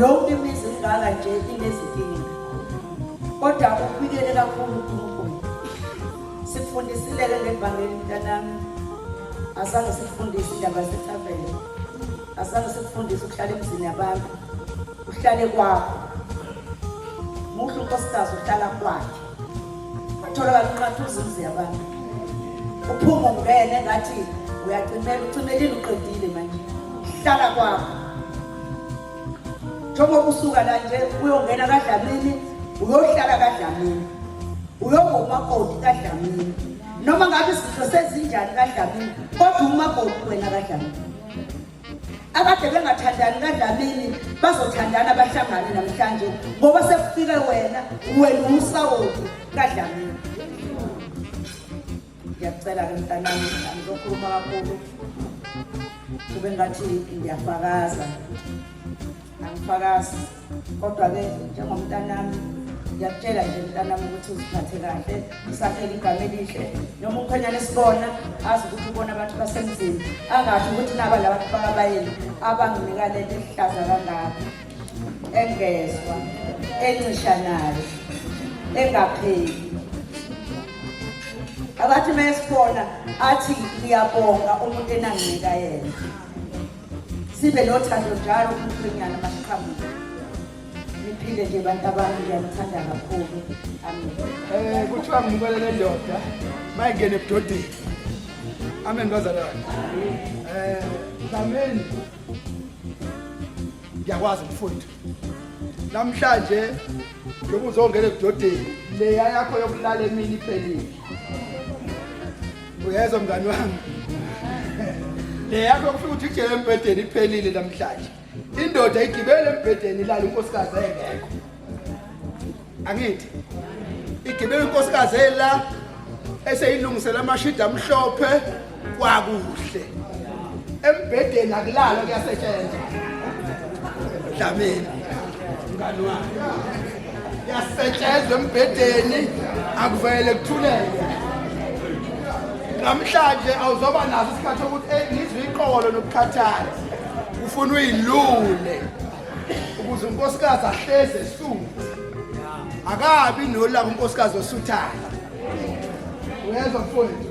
Yonke imizi ingaka nje inezinkinga. Kodwa ubikele kakhulu uNkulunkulu. Sifundisile ngevangeli mntanami. Azange sikufundise indabazethaveni. Azange sikufundise ukuhlala emzini yabantu. Uhlale kwakho. Muhle unkosikazi uhlala kwakhe. Athola kanqathuza imizi yabantu. Uphuma ungene ngathi uyacimela uthunelile uqedile manje. Hlala kwakho. Njengoba usuka la nje uyongena kaDlamini, uyohlala kaDlamini. Uyonga umakoti kaDlamini. Noma ngabe izinto sezinjani kaDlamini, kodwa umakoti wena kaDlamini. Akade bengathandani kaDlamini bazothandana bahlangane namhlanje ngoba sekufike wena usawoti kaDlamini. Ngiyacela ke mntanami ngizokhuluma kakhulu. Kube ngathi ngiyafakaza. Angifakazi kodwa ke njengomntanami ngiyakutshela nje mntanami ukuthi uziphathe kahle, usakhele igama elihle. Noma umkhwenyana esibona azi ukuthi ubona abantu basemzini. Angasho ukuthi naba labantu bakabayeni abanginika lento ehlaza kangaka. Engezwa, encishanayo, engapheli. Abathi mesibona athi ngiyabonga umuntu enanginika yena. Sibe nothando njalo umkhwenyana masiqhamuka. Niphile nje bantu abami ngiyamthanda kakhulu. Amen. Kuthiwa ngibelele ndoda mayingene ebudodeni. Amen bazalwane. Amen. Ngiyakwazi mfundi. Namhlanje njengoba uzongena ebudodeni leya yakho yokulala emini iphelile. Uyezwa mngani wami. Le yakho kufika ukuthi ijele embhedeni iphelile namhlanje. Indoda igibele embhedeni ilala unkosikazi engekho. Angithi igibele unkosikazi la eseyilungisela amashida amhlophe kwakuhle. Embhedeni akulala kuyasetshenzwa. Dlamini mngani wami. Yasetshenzwa embhedeni akuvele kuthuleke. Namhlanje awuzoba naso isikhathi ukuthi ngizwe iqolo nokukhathala. Ufuna uyilule ukuze unkosikazi ahleze esuthi. Akabi nola unkosikazi osuthayo. Uyezwa mfowethu?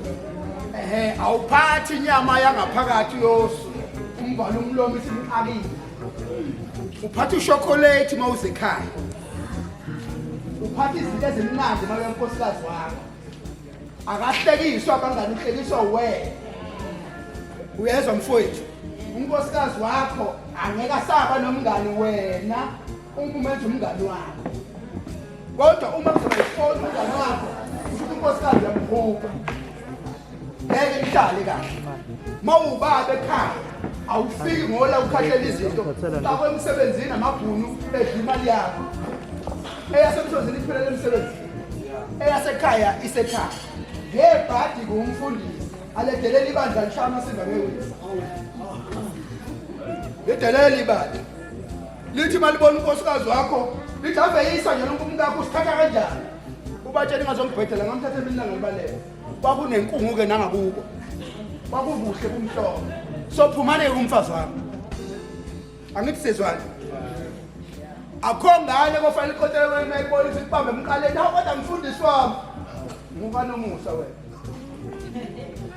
Awuphathi inyama yangaphakathi yosu. Umbalo umlomo isimqakile. Uphatha uchocolate mawuze ekhaya. Uphatha izinto ezimnandi maye unkosikazi wakho. Akahlekiswa abangani uhlekiswa we. Uyezwa mfowethu? Unkosikazi wakho angeke asaba nomngani wena umenze umngani wakho. Kodwa uma kuzoba ifona umngani wakho ukuthi unkosikazi uyamkhupha. Ngeke ihlale kahle. Mawubaba ekhaya awufiki ngola ukhahlela izinto. Bakho emsebenzini amabhunu edla imali yakho. Eyasemsebenzini iphelele emsebenzini. Eyasekhaya isekhaya. Ngebhadi kumfundisi aledelela ibandla lishaya amasiva ngewisa. Ledelela ibandla lithi malibona unkosikazi wakho lithi ave yisa nje umkakho usithatha kanjani ubatshela ingazongibhedela ngamthatha eminanga libalele kwakunenkungu ke nangakubo kwakubuhle kumhlobo so phumane umfazi wami angithi sezwana akho ngane kofanele iqothele wena ipolisi ibambe emqaleni kodwa mfundisi wami ngoba nomusa wena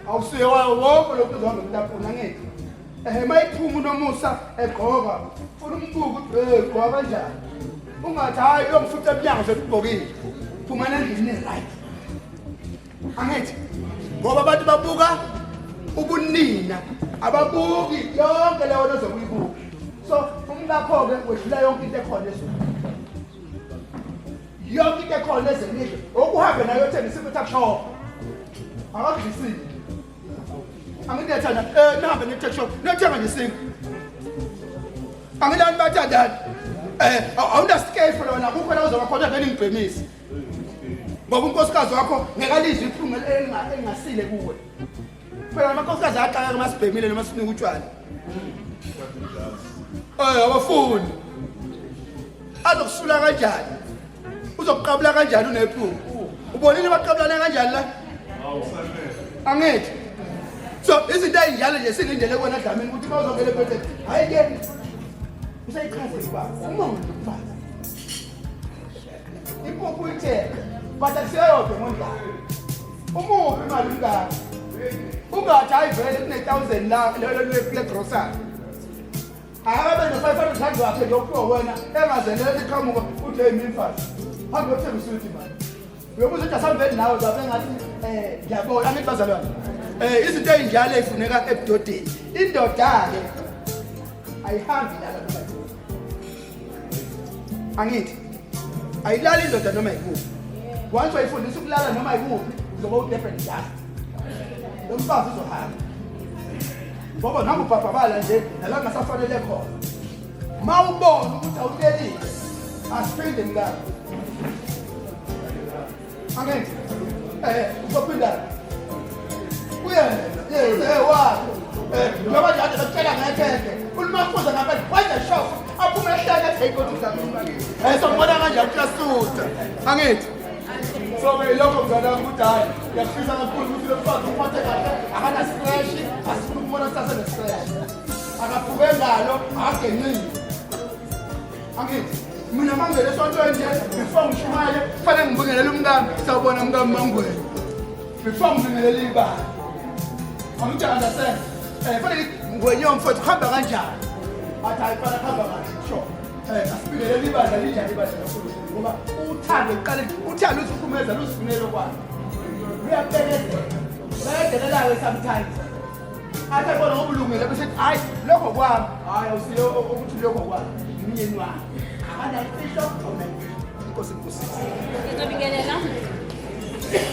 awusiye wayo wonke lokhu uzonge mntapuna ngithi mayiphuma unomusa egqoka funa umbuko gqoka kanjani ungathi hayi uyongifutha eminyango sekubhokile phumana endlini right angithi ngoba abantu babuka ubunina ababuki yonke leyo nto zokuyibuka so umkakho-ke wedlula yonke into ekhona ezweni yonke into ekhona ezemidlo okuhambe nayo yothengisa i-takshop akakudlisile angithi yathanda nihambe ne-takshop niyothenga ngesinga angilani bathandani awunasikefu lona kukho la uzoba khona vele ngigqemisi ngoba unkosikazi wakho ngekalizwe iphunga elingasile kuwe phela amankosikazi ayaxaka uma sibhemile noma sinika utshwala abafuni azokusula kanjani uzokuqabula kanjani unephunga ubonile baqabulane kanjani la angithi so izinto ey'njalo nje silindele kona Dlamini ukuthi uma uzongele ebhedeni hhayi-ke usayichaze uba umonde umfazi impuphu uyitheka but akuseyodwa emondlalo umuphi imali umngaka ungathi hayi vele kune-1,000 la grosari akabe no-500 rand wakhe lokuphiwa wena engazelele iqhamuka uthi hey mimfazi hambe yothenga usuthi mali uyobuza ukuthi asambeni nawe zabe ngathi ngiyabona angithi bazalwane izinto ey'njalo ey'funeka ebudodeni indoda-ke ayihambi lala noma yikuphi angithi ayilali indoda noma yikuphi once wayifundisa ukulala noma yikuphi uzoba udefend just lo mfazi uzohamba ngoba nami ubhabhabala nje nala kungasafanele khona ma ubona ukuthi awulelile asiphinde mngaka angithi uzophindana wakho njengoba njalo bakutshela ngekeke ulimafuza ngabantu wenza shofu aphume ehleke ethi eyikothi Dlamini so ngibona kanjani kuyasusa angithi so-ke lokho mzalami ukuthi hayi ngiyakufisa kakhulu ukuthi lo mfazi uphathe kahle akanasitreshi asifuna ukubona kusase nesitreshi akaphuke ngalo akagencile angithi mina mangele esontweni nje before ngishumaye kufanele ngibingelele umkami sawubona umkami mangwele before ngibingelele ibala angithi understand fanele ngwenyewe mfowethu kuhamba kanjani athi hayi fana kuhamba kahle sure asibingelele ibala linjani ibala ngoba uthando uqale uthando uziphumeza luzifunelo kwakhe uyabekezela bayedelelayo sometimes athi abona ngobulungile bese hayi lokho kwami hayi awusiyo ukuthi lokho kwami umyeni wami akanayifihlo inkosi ngizobingelela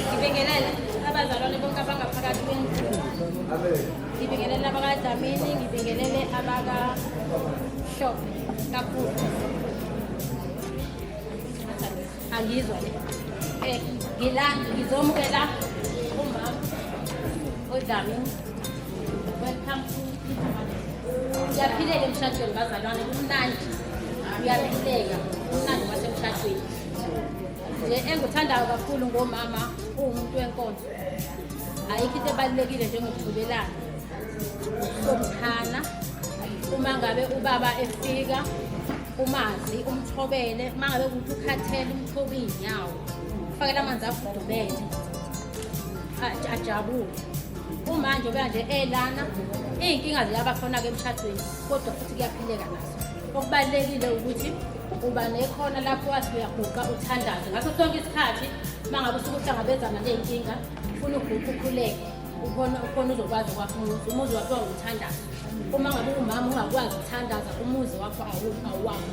ngibingelele abazalwane bonke abangaphakathi kwendlu ngibingelele abakaDlamini ngibingelele abakaShop kakhulu angizwa ngizomukela umama uDlamini welcome to uyaphileka emshadweni bazalwane kumnandi uyaphileka umnandi wasemshadweni nje enguthandayo kakhulu ngomama uwumuntu wenkonzo ayikho into ebalulekile njengokugqibelana sokukhana uma ngabe ubaba efika umazi umthobele mangabe ukuthi ukhathele umthobe inyawo ufakela amanzi afudumele ajabule umanje obekanje elana iy'nkinga ziyaba khona-ke emshadweni kodwa futhi kuyaphileka nazo okubalulekile ukuthi uba nekhona lapho wathi uyaguqa uthandaze ngaso sonke isikhathi mangabe usuke uhlangabezana ney'nkinga ufuna uguqa ukhuleke ukhona uzokwazi ukwakha umuzi wakho uthandaza uma ngabe umama ungakwazi ukuthandaza umuzi wakho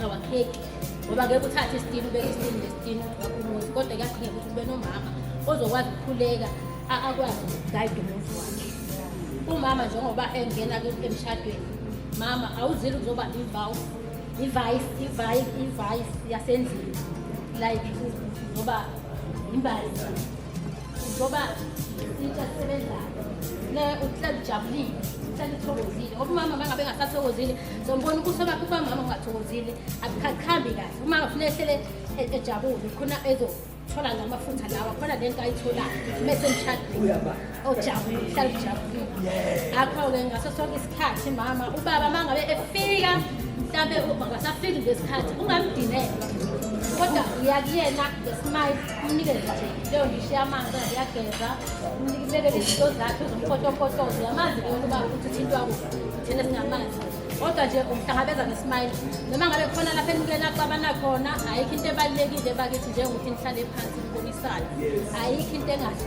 awakheki ngoba ngeke uthathe isitini ubeke isitini nesitini wakho umuzi kodwa kuyadingeka ukuthi ube nomama ozokwazi ukukhuleka akwazi ukugayida umuzi wakhe umama njengoba engena emshadweni mama awuzile ukuzoba ivayisi yasendlini like ngoba imbazi ngoba into esebenzayo ne uhlala ujabulile uhlala uthokozile ngoba umama mangabe engasathokozile zombona ukuthi abakho mama ungathokozile akukhambi kahle uma ngafuna ehlele ejabule khona ezothola namafutha lawa khona lento ayitholayo mase emshadweni ojabule uhlala ujabulile akho-ke ngaso sonke isikhathi mama ubaba mangabe efika mhlawumbe ngasafiki ngesikhathi ungamdinela kodwa uyakuyena ngesimile umnikeze nje leyo ngisho yamanzi uyageza umnikibekele izinto zakhe uzompotopotoza uyamazi-ke ukuba ukuthi uthintwa kuphi thina singamanzi kodwa nje umhlangabeza ngesimile noma ngabe khona lapha enikeni axabana khona ayikho into ebalulekile bakithi njengokuthi nihlale phansi nibonisane ayikho into engahle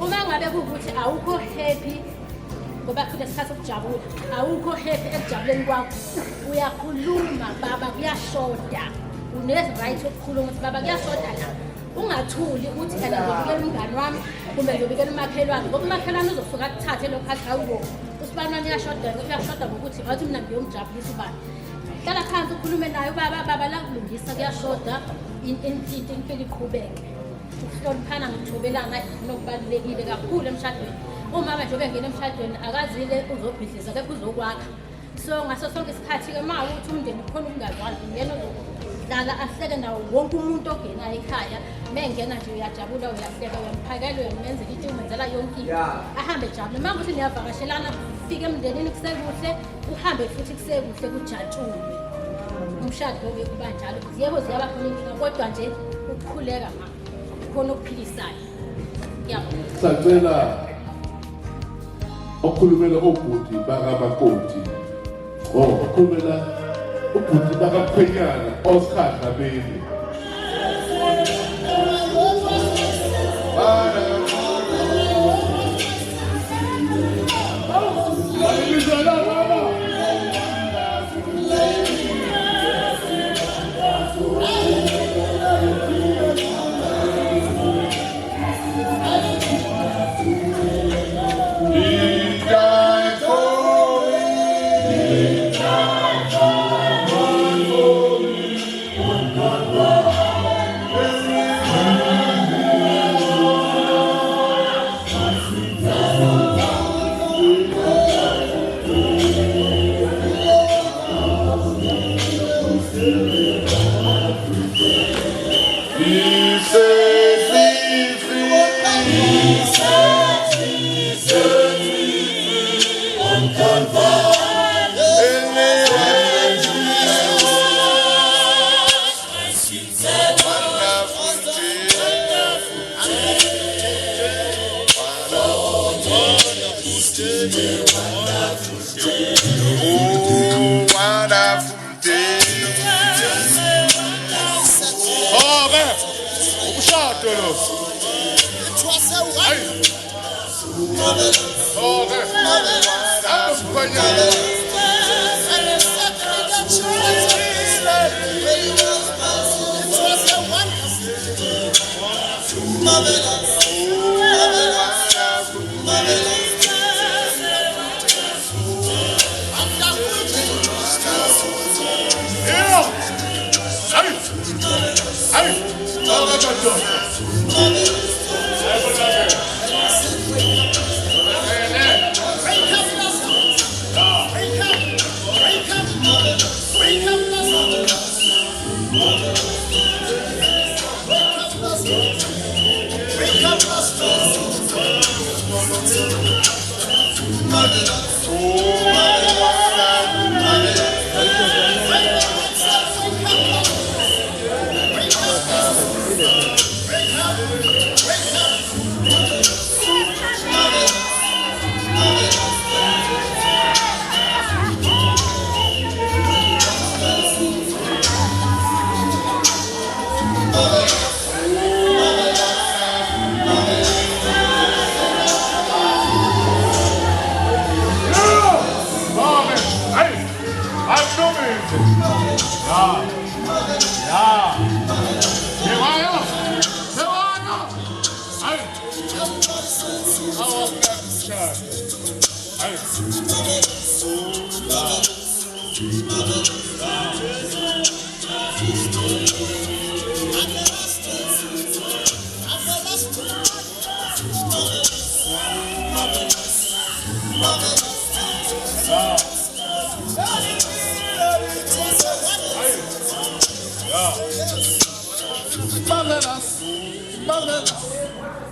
uma ngabe kuwukuthi awukho happy ngoba kule sikhathi sokujabula awukho happy ekujabuleni kwakho uyakhuluma baba kuyashoda une-right yokukhuluma ukuthi baba kuyashoda la ungathuli ukuthi ena ngizobikela umngani wami kumbe ngizobikela umakhelwane ngoba umakhelwane uzosuka akuthathe lokho athi awubo usibanwane uyashoda ngokuthi ngathi mina ngiyomjabulisa ubani hlala phansi ukhulume naye baba la kulungisa kuyashoda impilo iqhubeke ukuhloniphana ngokuthobelana nokubalulekile kakhulu emshadweni umama nje obengena emshadweni akazile uzobhidliza kepha uzokwakha so ngaso sonke isikhathi-ke ma ukuthi umndeni kukhona ukungazwani ngena uzodlala ahleke nawo wonke umuntu ogenayo ekhaya mengena nje uyajabula uyahleka uyamphakela uyamenzela into umenzela yonke into ahambe ejabule uma ukuthi niyavakashelana fike emndenini kusekuhle uhambe futhi kusekuhle kujatshulwe umshado-ke kuba njalo yebo ziyabakhona inkinga kodwa nje ukukhuleka ma khona okuphilisayo sacela okhulumela obhuti bakamakoti okhulumela ubhuti bakakhwenyana osikhathi nabeli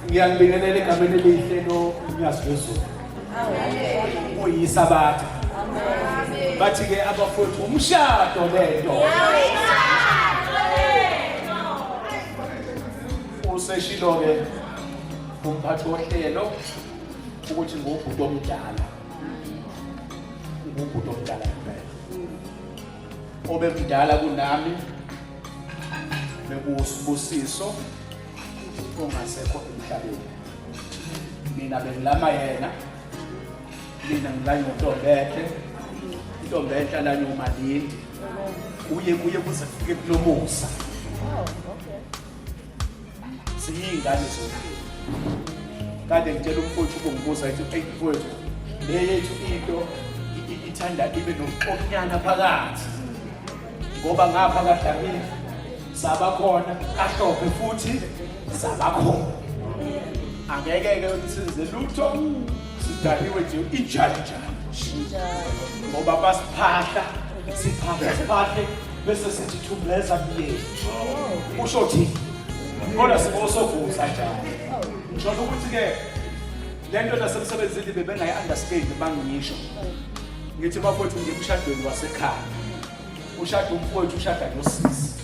Ngiyangibingelela egameni elihle noMnyazi wezulu. Uyisabatha. Bathi ke abafowethu umshado lento. Useshilo ke umphathi wohlelo ukuthi ngubhuti omdala. Ngubhuti omdala kuphela. Obemdala kunami bekusibusiso ongasekho emhlabeni. Mina bengilama yena. Mina ngilanye uNtombethe. Intombethe lanye uMalindi. Kuye kuze kufike kulomusa. Siyingane zonke. Kade ngitshela umfowethu ubongibuza ethi mfowethu le yethu into ithanda ibe nokuxokunyana phakathi. Ngoba ngapha kaDlamini sabakhona kaHlophe futhi sabakhona. Angeke ke size lutho sidaliwe nje injanja. Ngoba basiphahla siphathe bese sithi thumleza biye. Usho thi kodwa sibosovuza njalo. Ngisho ukuthi ke lento nasemsebenzini bebengayi understand bangisho. Ngithi bafowethu ngimshadweni wasekhaya. Ushada umfowethu ushada nosisi.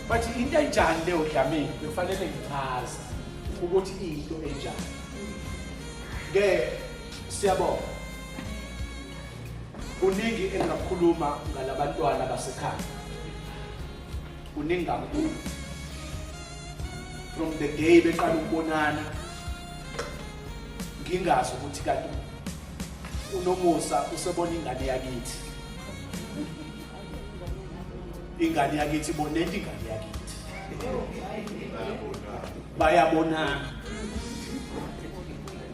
Bathi into enjani leyo Dlamini kufanele ngichaze ukuthi into enjani. Ke siyabona. Uningi engakhuluma ngalabantwana basekhaya. Uningi kakhulu. From the day beqala ukubonana ngingazi ukuthi kanti uNomusa usebona ingane yakithi. Ingane yakithi bonenda ingane yakithi. Bayabonana.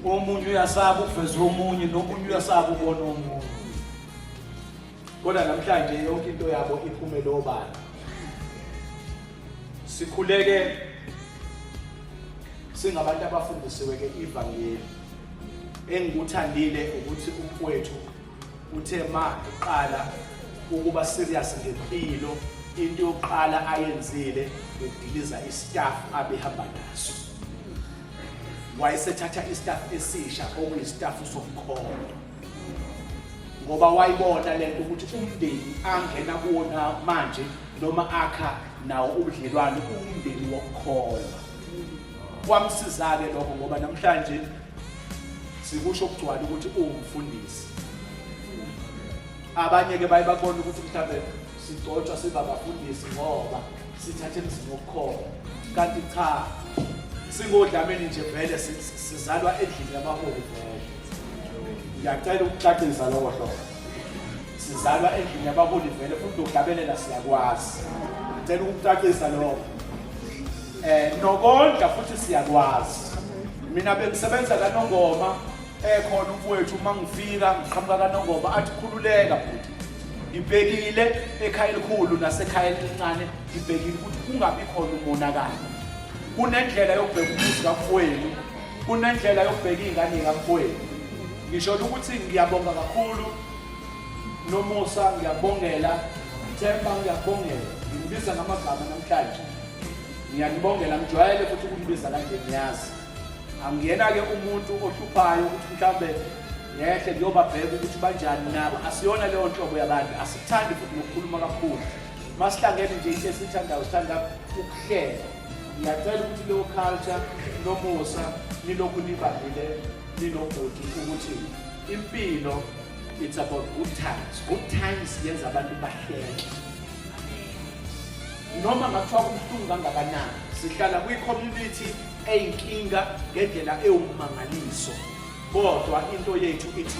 Omunye uyasaba ukuveza omunye nomunye uyasaba ubona omunye. Kodwa namhlanje yonke into yabo iphumele obani. Sikhuleke singabantu abafundisiwe ke ivangeli. Engikuthandile ukuthi umfowethu uthe ma eqala ukuba serious ngempilo into yokuqala ayenzile ukudiliza istaff abehamba naso. Wayesethatha istaff esisha okuyistaff somkholo. Ngoba wayibona lento ukuthi umndeni angena kuwona manje noma akha nawo ubudlelwano umndeni wokukholwa. Kwamsiza ke lokho ngoba namhlanje sikusho ukugcwala ukuthi ungumfundisi. Abanye ke bayibabona ukuthi mhlawumbe sigcotshwa siba abafundisi ngoba sithathe emzini wokukholwa. Kanti cha, singoDlamini nje vele sizalwa endlini yabaholi vele. Ngiyacela ukucacisa lokho hlobo. Sizalwa endlini yabaholi vele futhi ukuglabelela siyakwazi. Ngicela ukucacisa lokho. Nokondla futhi siyakwazi. Mina bengisebenza kaNongoma ekhona umfowethu mangifika ngiqhamuka kaNongoma athi khululeka futhi. Ngibhekile ekhaya elikhulu nasekhaya elincane ngibhekile ukuthi kungabi khona umonakalo. Kunendlela yokubheka umuzi kaMfowethu, kunendlela yokubheka ingane kaMfowethu. Ngisho ukuthi ngiyabonga kakhulu Nomusa, ngiyabongela Themba, ngiyabongela. Ngibiza ngamagama namhlanje. Ngiyakubongela ngijwayele futhi ukubiza kanje ngiyazi. Angiyena ke umuntu ohluphayo ukuthi mhlambe yehle ngiyobabheka ukuthi banjani nabo. Asiyona leyo nhlobo yabantu. Asithandi futhi ukukhuluma kakhulu. Masihlangene nje into esithandayo sithanda ukuhlela. Ngiyacela ukuthi leyo culture Nomusa nilokhu nibambile ninobhuti ukuthi impilo it's about good times. Good times yenza abantu bahleke. Noma ngathiwa kubuhlungu kangakanani sihlala kwi-community eyinkinga ngendlela ewumangaliso. Kodwa into yethu ithi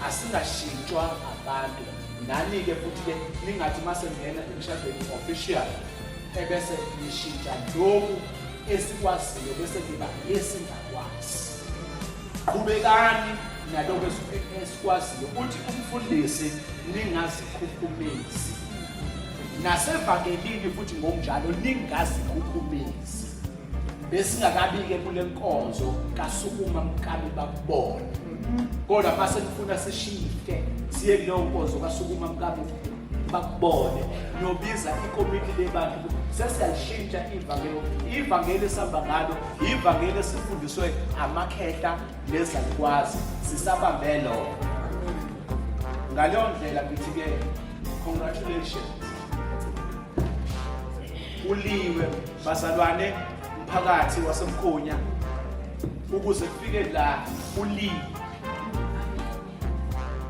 asingashintshwa abantu. Nani ke futhi ke ningathi masengena emshadweni official ebese nishintsha lokhu esikwaziyo bese kuba esingakwazi. Qhubekani nalokho esikwaziyo uthi umfundisi ningazikhukhumezi. Nasevangelini futhi ngokunjalo ningazikhukhumezi. Besingakabi ke kule nkonzo kasukuma mkabi bakubona. Kodwa mase nifuna sishifte siye kuleyo nkonzo kasukuma mkabi bakubone niyobiza ikomiti lebantu sesiyalishintsha ivangeli esihamba ngalo ivangeli esifundiswe amakhehla nezalukwazi sisabambe lona ngaleyo ndlela ngithi-ke congratulations uliwe bazalwane umphakathi wasemkhonya ukuze kufike la uliwe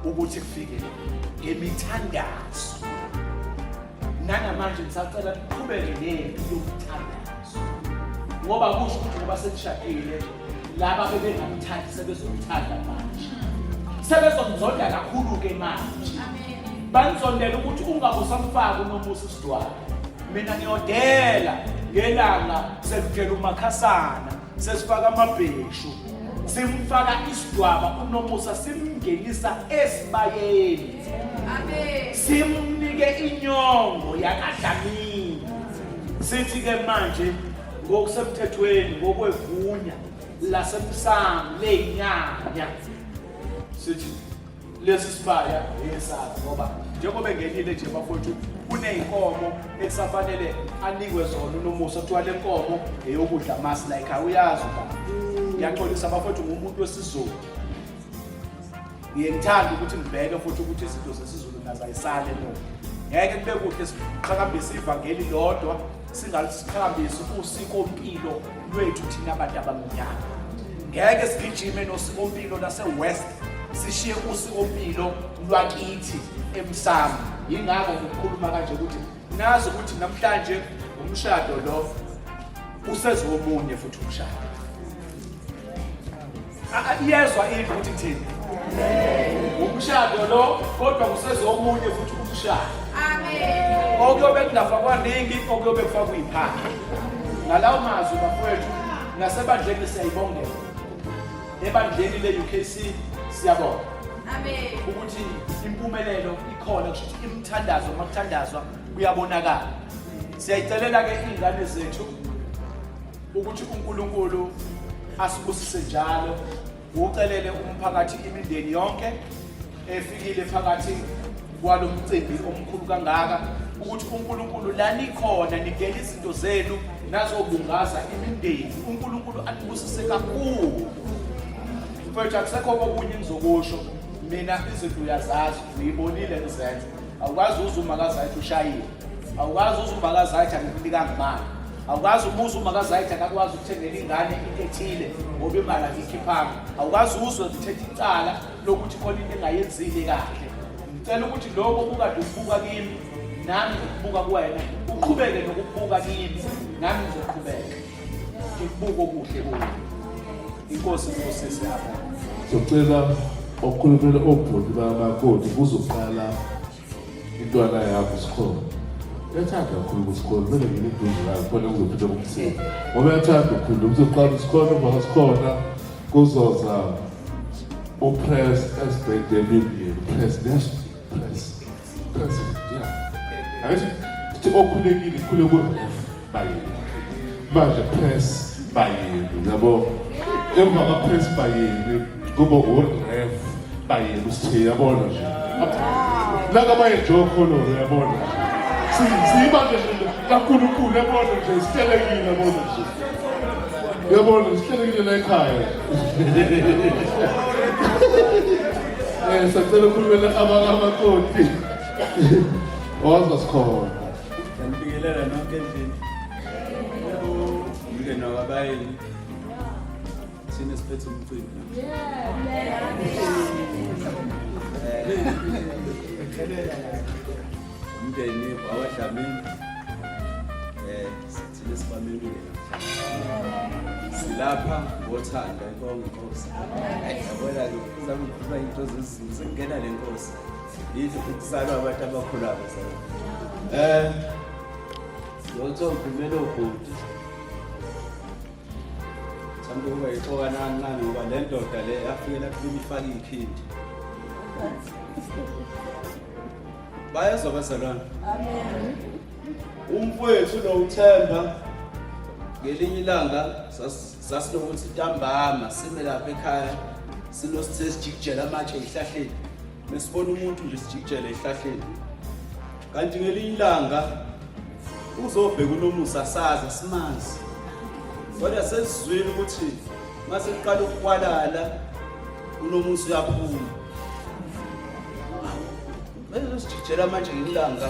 ukuthi kufike ngemithandazo nanamanje ngisacela niqhubeke nempi yokuthandazo ngoba kusho ukuthi ngoba senishadile laba bebengamthandi sebezomthanda manje sebezomzonda kakhulu-ke manje banizondela ukuthi ungabe usamfaka uNomusa isidwaba mina ngiyodela ngelanga sekuvela uMakhasana sesifaka amabheshu simfaka isidwaba uNomusa simngenisa esibayeni simnike inyongo yakadlamini sithi-ke manje ngokusemthethweni ngokwegunya lasemsamo leyinyanya sithi lesi sibaya yesakhe ngoba njengoba engenile nje bafowethu kuney'nkomo ekusafanele anikwe zona uNomusa kuthiwa le nkomo eyokudla amasi la ekhaya uyazi uba ngiyaxolisa bafowethu ngumuntu wesizulu ngiyekuthanda ukuthi ngibheke futhi ukuthi izinto zesizulu nazo ayisale no ngeke kube kuhle siqhakambise ivangeli lodwa singaliqhakambise usikompilo lwethu thina abantu abamnyama ngeke sigijime nosikompilo lase-west sishiye usikompilo lwakithi emsamo yingakho ngokukhuluma kanje ukuthi nazi ukuthi namhlanje umshado lo usezomunye futhi umshado iyezwa indlu ukuthi kuthini umshado lo kodwa kusezomunye futhi umshado okuyobe kungafakwa ningi okuyobe kufakwa iy'phahla ngalawo mazwi bafowethu nasebandleni siyayibongela ebandleni le-UKC siyabonga ukuthi impumelelo ikhona kusho ukuthi imithandazo makuthandazwa kuyabonakala siyayicelela-ke iy'ngane zethu ukuthi uNkulunkulu asibusise njalo ucelele umphakathi imindeni yonke efikile phakathi kwalo mcimbi omkhulu kangaka ukuthi uNkulunkulu lanikhona nigele izinto zenu nazobungaza imindeni uNkulunkulu anibusise kakhulu mfethu akusekho okunye engizokusho mina izinto uyazazi uyibonile nizenza awukwazi uze uMakazayithi ushayile awukwazi uze uMakazayithi angikunikanga imali awukwazi umuze uMakazayithi akakwazi ukuthengela ingane into ethile ngoba imali angikhiphanga awukwazi uzwe ngithethe icala lokuthi khona into engayenzile kahle ngicela ukuthi lokho ukade ukubuka kimi nami ngikubuka kuwena uqhubeke nokubuka kimi nami ngizoqhubeka ngikubuka okuhle kuwe inkosi ngosisi lapha socela okhulumela obhuti bamakoti kuzoqala intwana yakho isikole yathanda kakhulu isikole kumele ngine eduze layo khona kuzophinde kumthini ngoba yathanda ukukhuluma ukuthi uqala isikole ngoba sikhona kuzoza upress as-David press akithi okhulekile khule ku-ref bayeni manje press bayeni yabo emva ka-press bayeni kuba u-ref bayeni usithe yabona nje nakabayejokho lolo yabona siyibanje nje kakhulukhulu yabona nje sihlelekile yabona nje yabona sihlelekile la ekhaya sacela ukhulumela amakoti owazasikhona ngibikelela nonke endlini umndeni wakabayeni thina siphethe umcimbi umndeni wawadlamini thina sibamemile silapha ngothanda inkongo inkosi yabona-ke uzame ukukhuluma into zezizulu sekungena le nkosi yitho ukusalwa abantu abakhulayo ngiyothokhulumela obhuti thanda ukuba yixoka nancane ngoba le ndoda le yafikela kumina ifake iy'khindi bayezwa bazalwane umfowethu noUthemba ngelinye ilanga sasinokuthi ntambama sime lapha ekhaya sinosithe sijikijela amatshe ey'hlahleni mesibona umuntu nje sijikijele ey'hlahleni kanti ngelinye ilanga uzobheka uNomusa saza simazi kodwa sesizwile ukuthi mase kuqala ukukwalala uNomusa uyaphuma bese sijijela manje ngelanga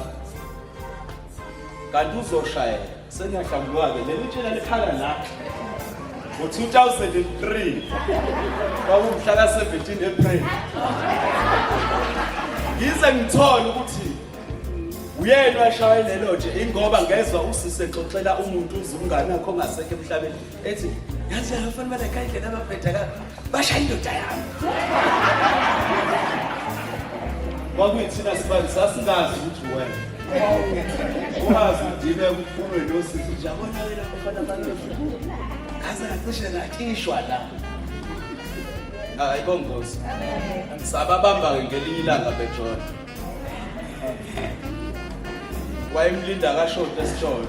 kanti uzoshayela sengiyahlambuluka-ke leli tshela likhala la ngo-2003 kwakumhla ka-17 April ngize ngithole ukuthi uyena washayelelo nje ingoba ngezwa usise exoxela umuntu uzumngane wakhe ongasekho emhlabeni ethi yathi abafana balekhaya indlela ababheda ka bashaya indoda yami kwakuyithina sibali sasingazi ukuthi wena uhazi udile kuphumwe nosisi nje abona wena abafana balekhaya kaze ngacishe nakhishwa la hayi bongozi sababamba ngelinye ilanga beJohn wayemlinda kashoda esitolo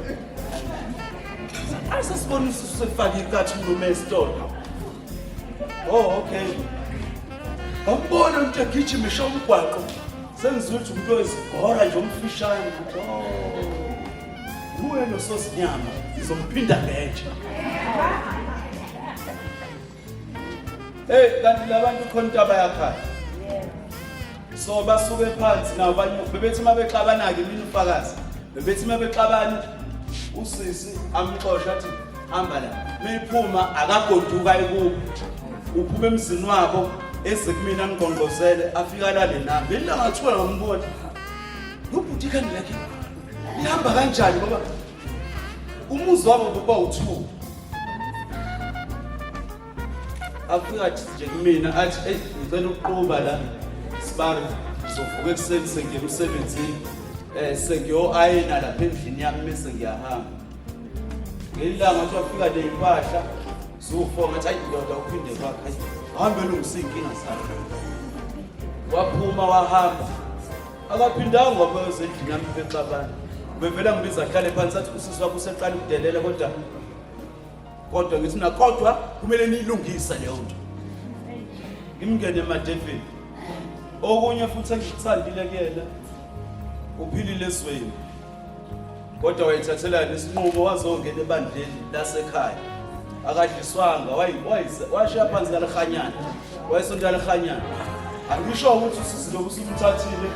asesibona usefaka ikathi uNomusa esitolo okay bambona ukuthi agijimisha umgwaqo sengizwe ukuthi umuntu wezigora nje omfishane uye nososinyama izomphinda ngenje kanti labantu khona abayakhala so basuke phansi nabo abanye bebethi mabexabana-ke mina ufakazi bebethi mabexabana usisi amxosha athi hamba la meyiphuma akagoduka ekubo uphuma emzini wabo eze kumina ngqongqozele afika lale nami bela ngathuka ngambona ubhuti ikhanda lakhe ihamba kanjani ngoba umuzi wabo kuba u2 afika nje kumina athi ngicela ukuquba la sibari sovuka ekuseni sengiye emsebenzini sengiyo-ayina lapha endlini yami bese ngiyahamba ngelilanga athi wafika ney'mpahla ziwu4 ngathi hayi ndoda uphinde kwakhe hambe lungisa iy'nkinga zakhe waphuma wahamba akaphindanga wabeza endlini yami bexabana bevela ngibiza ahlale phansi athi usisi wakho useqala ukudelela kodwa ngithi nakodwa kumele niyilungisa leyo nto ngimngene emadeveni okunye futhi engikuthandile kuyena uphilile ezweni kodwa wayithathela nesinqumo wazongena ebandleni lasekhaya akadliswanga washiya phansi kalehanyana wayesonto lehanyana angisho ukuthi usisi lo usumthathile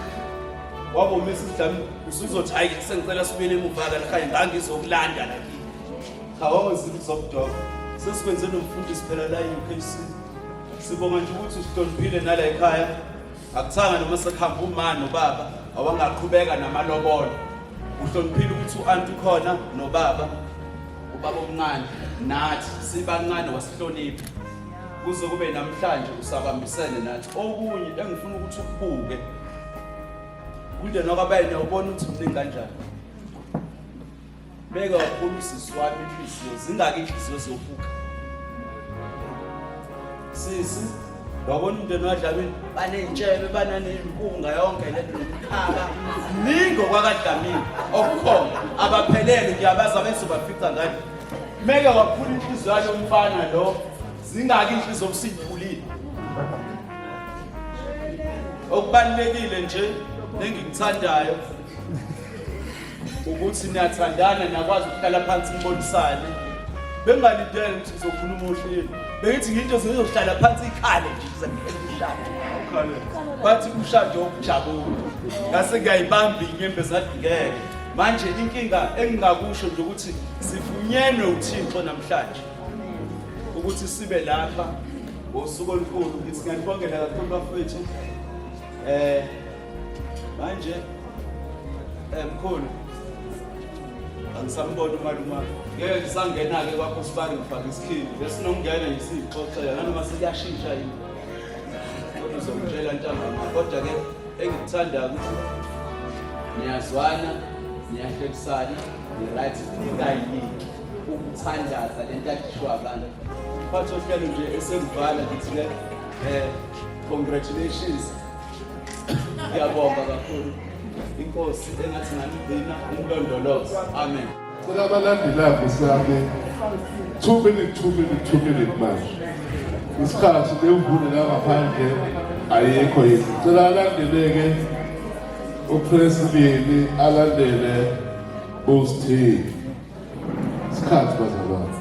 wabomisa idlami usuzothi hayi sengicela sibuyele emuva kalehanya ngangizokulanda la kawazithi zobudoka sesikwenze nomfundisi phela la eUKC sibonga nje ukuthi usihloniphile nala ekhaya akuthanga noma sekuhamba uma nobaba awangaqhubeka namalobolo uhloniphile ukuthi uanti khona nobaba ubaba omncane nathi sibancane wasihlonipha kuze kube namhlanje usabambisene nathi okunye engifuna ukuthi ukubuke kunde nokabayena ubona ukuthi mningi kanjani beka kakhulu usisi wami inhliziyo zingaki inhliziyo zofuka sisi wabona umndeni waDlamini banentshebe bananenkunga yonke lekukhaba ningo kwakaDlamini okukhona abaphelele ngiyabaza bese bafica ngani meka kakhulu inhliziyo yalo mfana lo zingaki inhliziyo obusipulile okubalekile nje engikuthandayo ukuthi niyathandana niyakwazi ukuhlala phansi nibonisane bengalindele ukuthi sizokhuluma uhlelo beyithi nginto zizohlala phansi ikhale nje zangishada bathi umshado wokujabula ngase ngiyayibamba inyembe zathi ngeke manje inkinga engingakusho nje ukuthi sifunyenwe uThixo namhlanje ukuthi sibe lapha ngosuku olukhulu ngithi ngiyabongela kakhulu bafethu manje mkhulu angisambona umaluma ngeke ngisangena-ke kwakho sibari ngifake isikhini besinokungena ngisiyixoxela nanoma sekuyashintsha yini kodwa uzongitshela ntambama kodwa-ke engikuthandayo ukuthi niyazwana niyahlekisana ni-right ingayiningi ukuthandaza le nto akishiwo abantu phathi ohlelo nje esengivala ngithi-ke congratulations ngiyabonga kakhulu inkosi engathi ngamigcina umlondolozo amen cela abalandelayo sami 2 minute manje isikhathi lemvune la ngaphandle ayikho yini cela alandeleke uPresident alandele uSthi isikhathi bazalwane.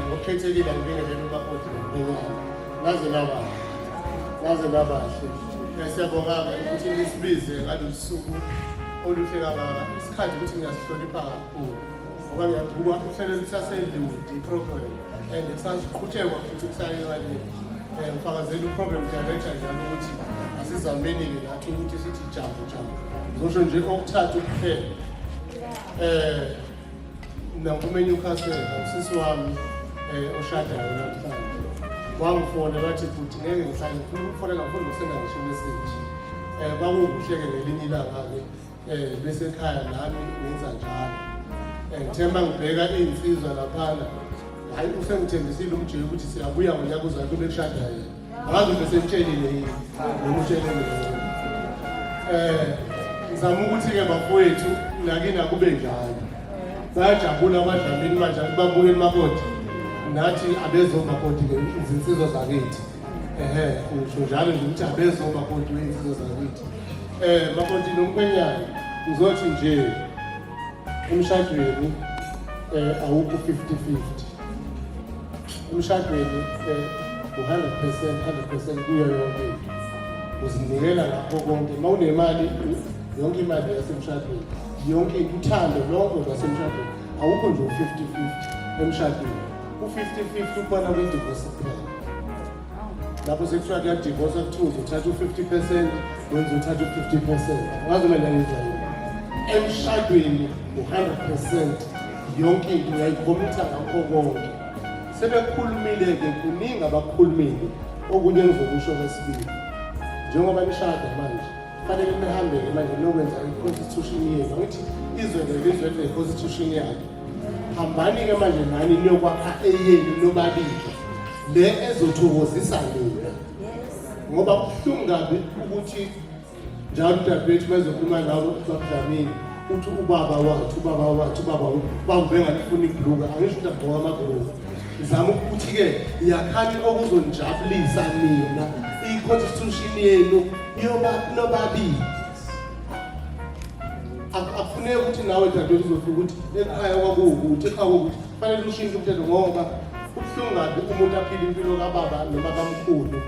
Ngokukhethekile ngibingelela umakoti ngingane naze nabahle siyabonga ukuthi nisibize ngalolu suku oluhle kangaka isikhathi ukuthi ngiyasihlonipha kakhulu ngoba ngiyabuka uhlelo lusaselude iprogram and sasiqhutshekwa futhi kusayekani ngifakazela uprogram director njalo ukuthi asizamenike nathi ukuthi sithi jabu ngosho nje okuthathu kuphela nangumenyukhasela usisi wami oshadayo namhlanje wangifona bathi futhi ngeke ngihlale ngifuna ukufonela ngifuna ukusenda ngisho message bakukuhleke ngelinye ilanga-ke bese ekhaya nami ngenza njalo ngithemba ngibheka iy'nsizwa laphana hayi usengithembisile umjeyi ukuthi siyabuya ngonyaka uzayo kube kushada yena akazi bese mtshelile yini noma utshelele ngizama ukuthi-ke bafowethu nakini akube njalo bayajabula abadlamini manje akubabukeli makoti nathi abezomakoti-ke izinsizwa zakithi usho njalo nje ukuthi abezomakoti wey'nsizwa zakithi makoti nomkhwenyana ngizothi nje emshadweni awukho 50-50 emshadweni u-100% kuyo yonke uzinikela ngakho konke uma unemali yonke imali yasemshadweni yonke uthando lonke lwasemshadweni awukho nje u-50-50 emshadweni u-50-50 ukubona kwe-divorce kuphela lapho sekuthiwa kuyadivorce kuthiwa uzothatha u-50% wenza uthatha u-50% ngazi uma nangizayini emshadweni u-100% yonke into uyayikhomitha ngakho konke sebekukhulumile-ke kuningi abakukhulumile okunye engizokusho kwesibili njengoba nishada manje kufanele nihambe-ke manje nokwenza i-constitution yenu angithi izwe le-constitution yakhe hambani-ke manje nani niyokwakha eyenu nobabili le ezothokozisa nina ngoba kubuhlungu kabi ukuthi njalo udadewethu bezokhuluma ngawo babudlamini uthi ubaba bengalifuna ibhuluka angisho ukuthi agqoka amabhuluka ngizama ukuthi-ke yakhani okuzonijabulisa nina i-constitution yenu nobabili akufuneki ukuthi nawe dadewethu uzofika ukuthi ekhaya kwakuwukuthi kufanele ushintshe umthetho ngoba kubuhlungu kabi umuntu aphile impilo kababa noma kamkhulu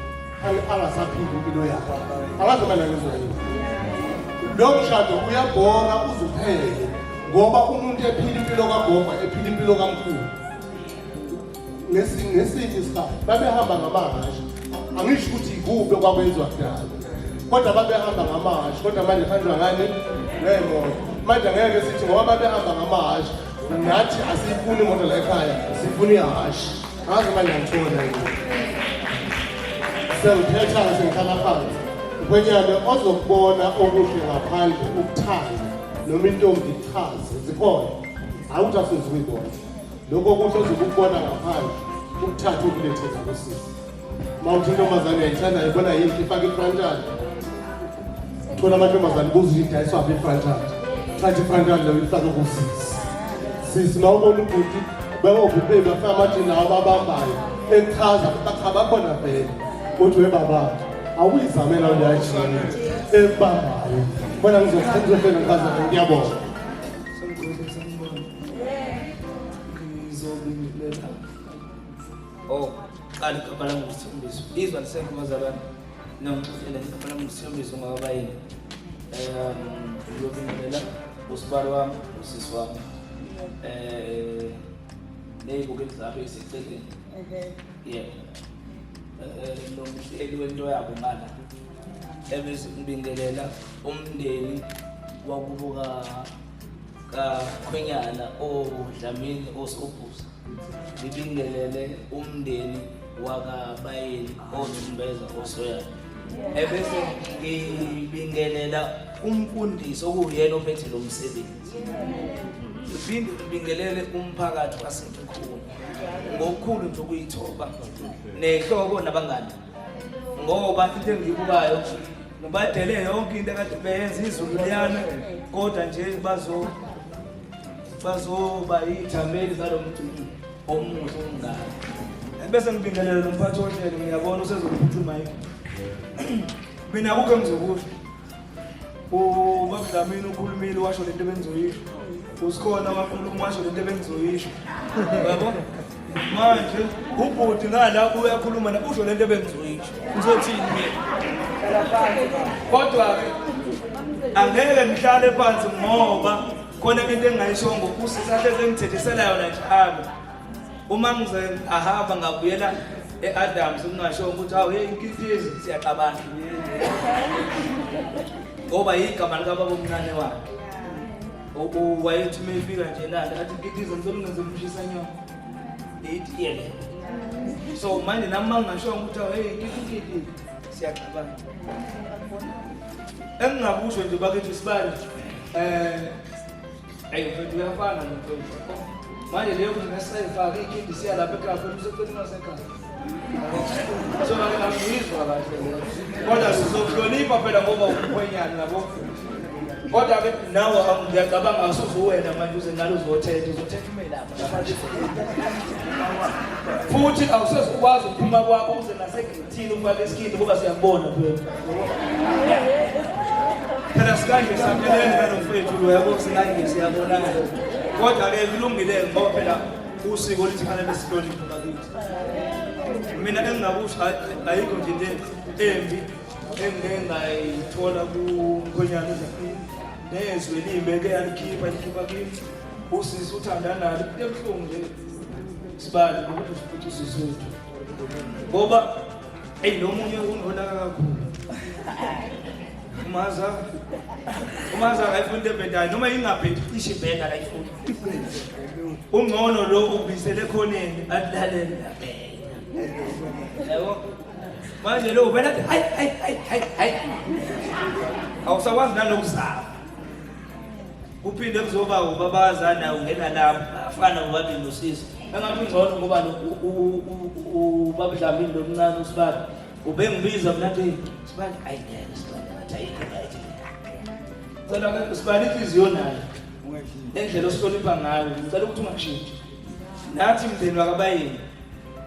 angasaphili impilo yakhe akazoba nangizwa yini lo mshado uyabhora uzuphele ngoba umuntu ephila impilo kagogo ephila impilo kamkhulu ngesinye isikhathi babehamba ngamahhashi angisho ukuthi ikuphi okwakwenziwa kudala kodwa babehamba ngamahhashi kodwa manje kuhanjwa ngani ney'moto manje angeke sithi ngoba babehamba ngamahhashi nathi asiyifuni imoto la ekhaya sifuna ihhashi angazi manje ngithola yini sengithetha sengikhala phansi mkhwenyane ozokubona okuhle ngaphandle ukuthanda noma intombi ichaze zikhona hayi ukuthi asizikuyibona lokho okuhle ozokubona ngaphandle ukuthatha ukulethela kusisi mawuthi intombazane uyayithanda yibona yinhle ifake ifrantali thola amantombazane kuzidayiswa apha ifrantali thatha ifrantali leyo ifake kusisi sisi mawubona ukuthi bewobhibheli bafika amathini nawo babambayo echaza bakha bakhona vele uthi webabakhe awuyizamela uyayishini ebambayo bona ngizofela ngikazana ngiyabona qala igama lami ngithembiso izwa lisekho bazalwane nongixela igama lami ngithembiso ngakabayini ngiyobingelela usibalo wami usisi wami ney'bukeli zakho eseceleni yebo nomhleli wento yabo ngala ebese ngibingelela umndeni wakubo kakhwenyana oDlamini oSobhuza ngibingelele umndeni wakabayeni oNumbeza osoyana ebese ngibingelela umfundisi okuyena ophethe lo msebenzi phinde ngibingelele umphakathi waseNtukhulu ngokukhulu nje ukuyithoba nehloko nabangani ngoba into engiyibukayo ngibadele yonke into ekade beyenza izulu liyana kodwa nje bazoba yithameli zalo mcimbi omuhle ongaka bese ngibingelela nomphathi wohlelo ngiyabona usezokuphuthuma yini mina akukho engizokusho ubabudlamini ukhulumile washo lento ebengizoyisho usikhona wakhuluma washo lento ebengizoyisho yabo manje ubhuti ngalapho uyakhuluma na usho lento ebengizoyisho ngizothini mina kodwa-ke angeke ngihlale phansi ngoba khona into engingayishongo usisahle sengithethisela yona njalo uma ngize ahamba ngabuyela e-Adams ngingashongo ukuthi hawu hey inkithizi siyaxabana ngoba igama likababa omncane wakhe wayethi uma efika nje nanda athi inkithizi ngizomngenza umshisa nyongo eyithi yele so manje nami uma ngingashongo ukuthi hawu hey inkithizi siyaxabana engingakusho nje bakithi sibali mfethu uyafana nomfethu manje leyo ngingasayifaka ikhindi siya lapha ekhaya futhi useceleni ngasekhaya so ake ngizizwa kahle kodwa sizohlonipha phela ngoba umkhwenyana yabo kodwa-ke nawe ngiyacabanga asuzuwena manje uze ngalo uzothetha umele lapha futhi awusezukwazi ukuphuma kwakho uze nasegethini ufake isikhindi ngoba siyambona phela sikanje sakelene nanomfethu lo yabo sikanje siyabonana kodwa-ke kulungile ngoba phela usiko lithi fanele sihloniphe bakithi mina engingakusho ayikho nje into embi engingayithola kumkhwenyana uZapini nezwe limbeke yalikhipha kimi usisi uthandana nalo into ebuhlungu nje sibali ukuthi futhi usisuthu ngoba nomunye ungonaka kakhulu umaza akayifuni into ebhedayo noma ingabhedi cishe ibheda akayifuni ungcono lo ubisele khoneni adlalele yabo manje lo wena hayi awusakwazi nalokuzama uphinde kuzoba ubabazana ungena lapho afana ubabili nosisi engathi ungcono ngoba ubabudlamini lomncane usibali ubengibiza mina nje sibali ayingeke sibali cela ke sibali inhliziyo nayo endlela osihlonipha ngayo ngicela ukuthi ungashintshi nathi mndeni wakabayeni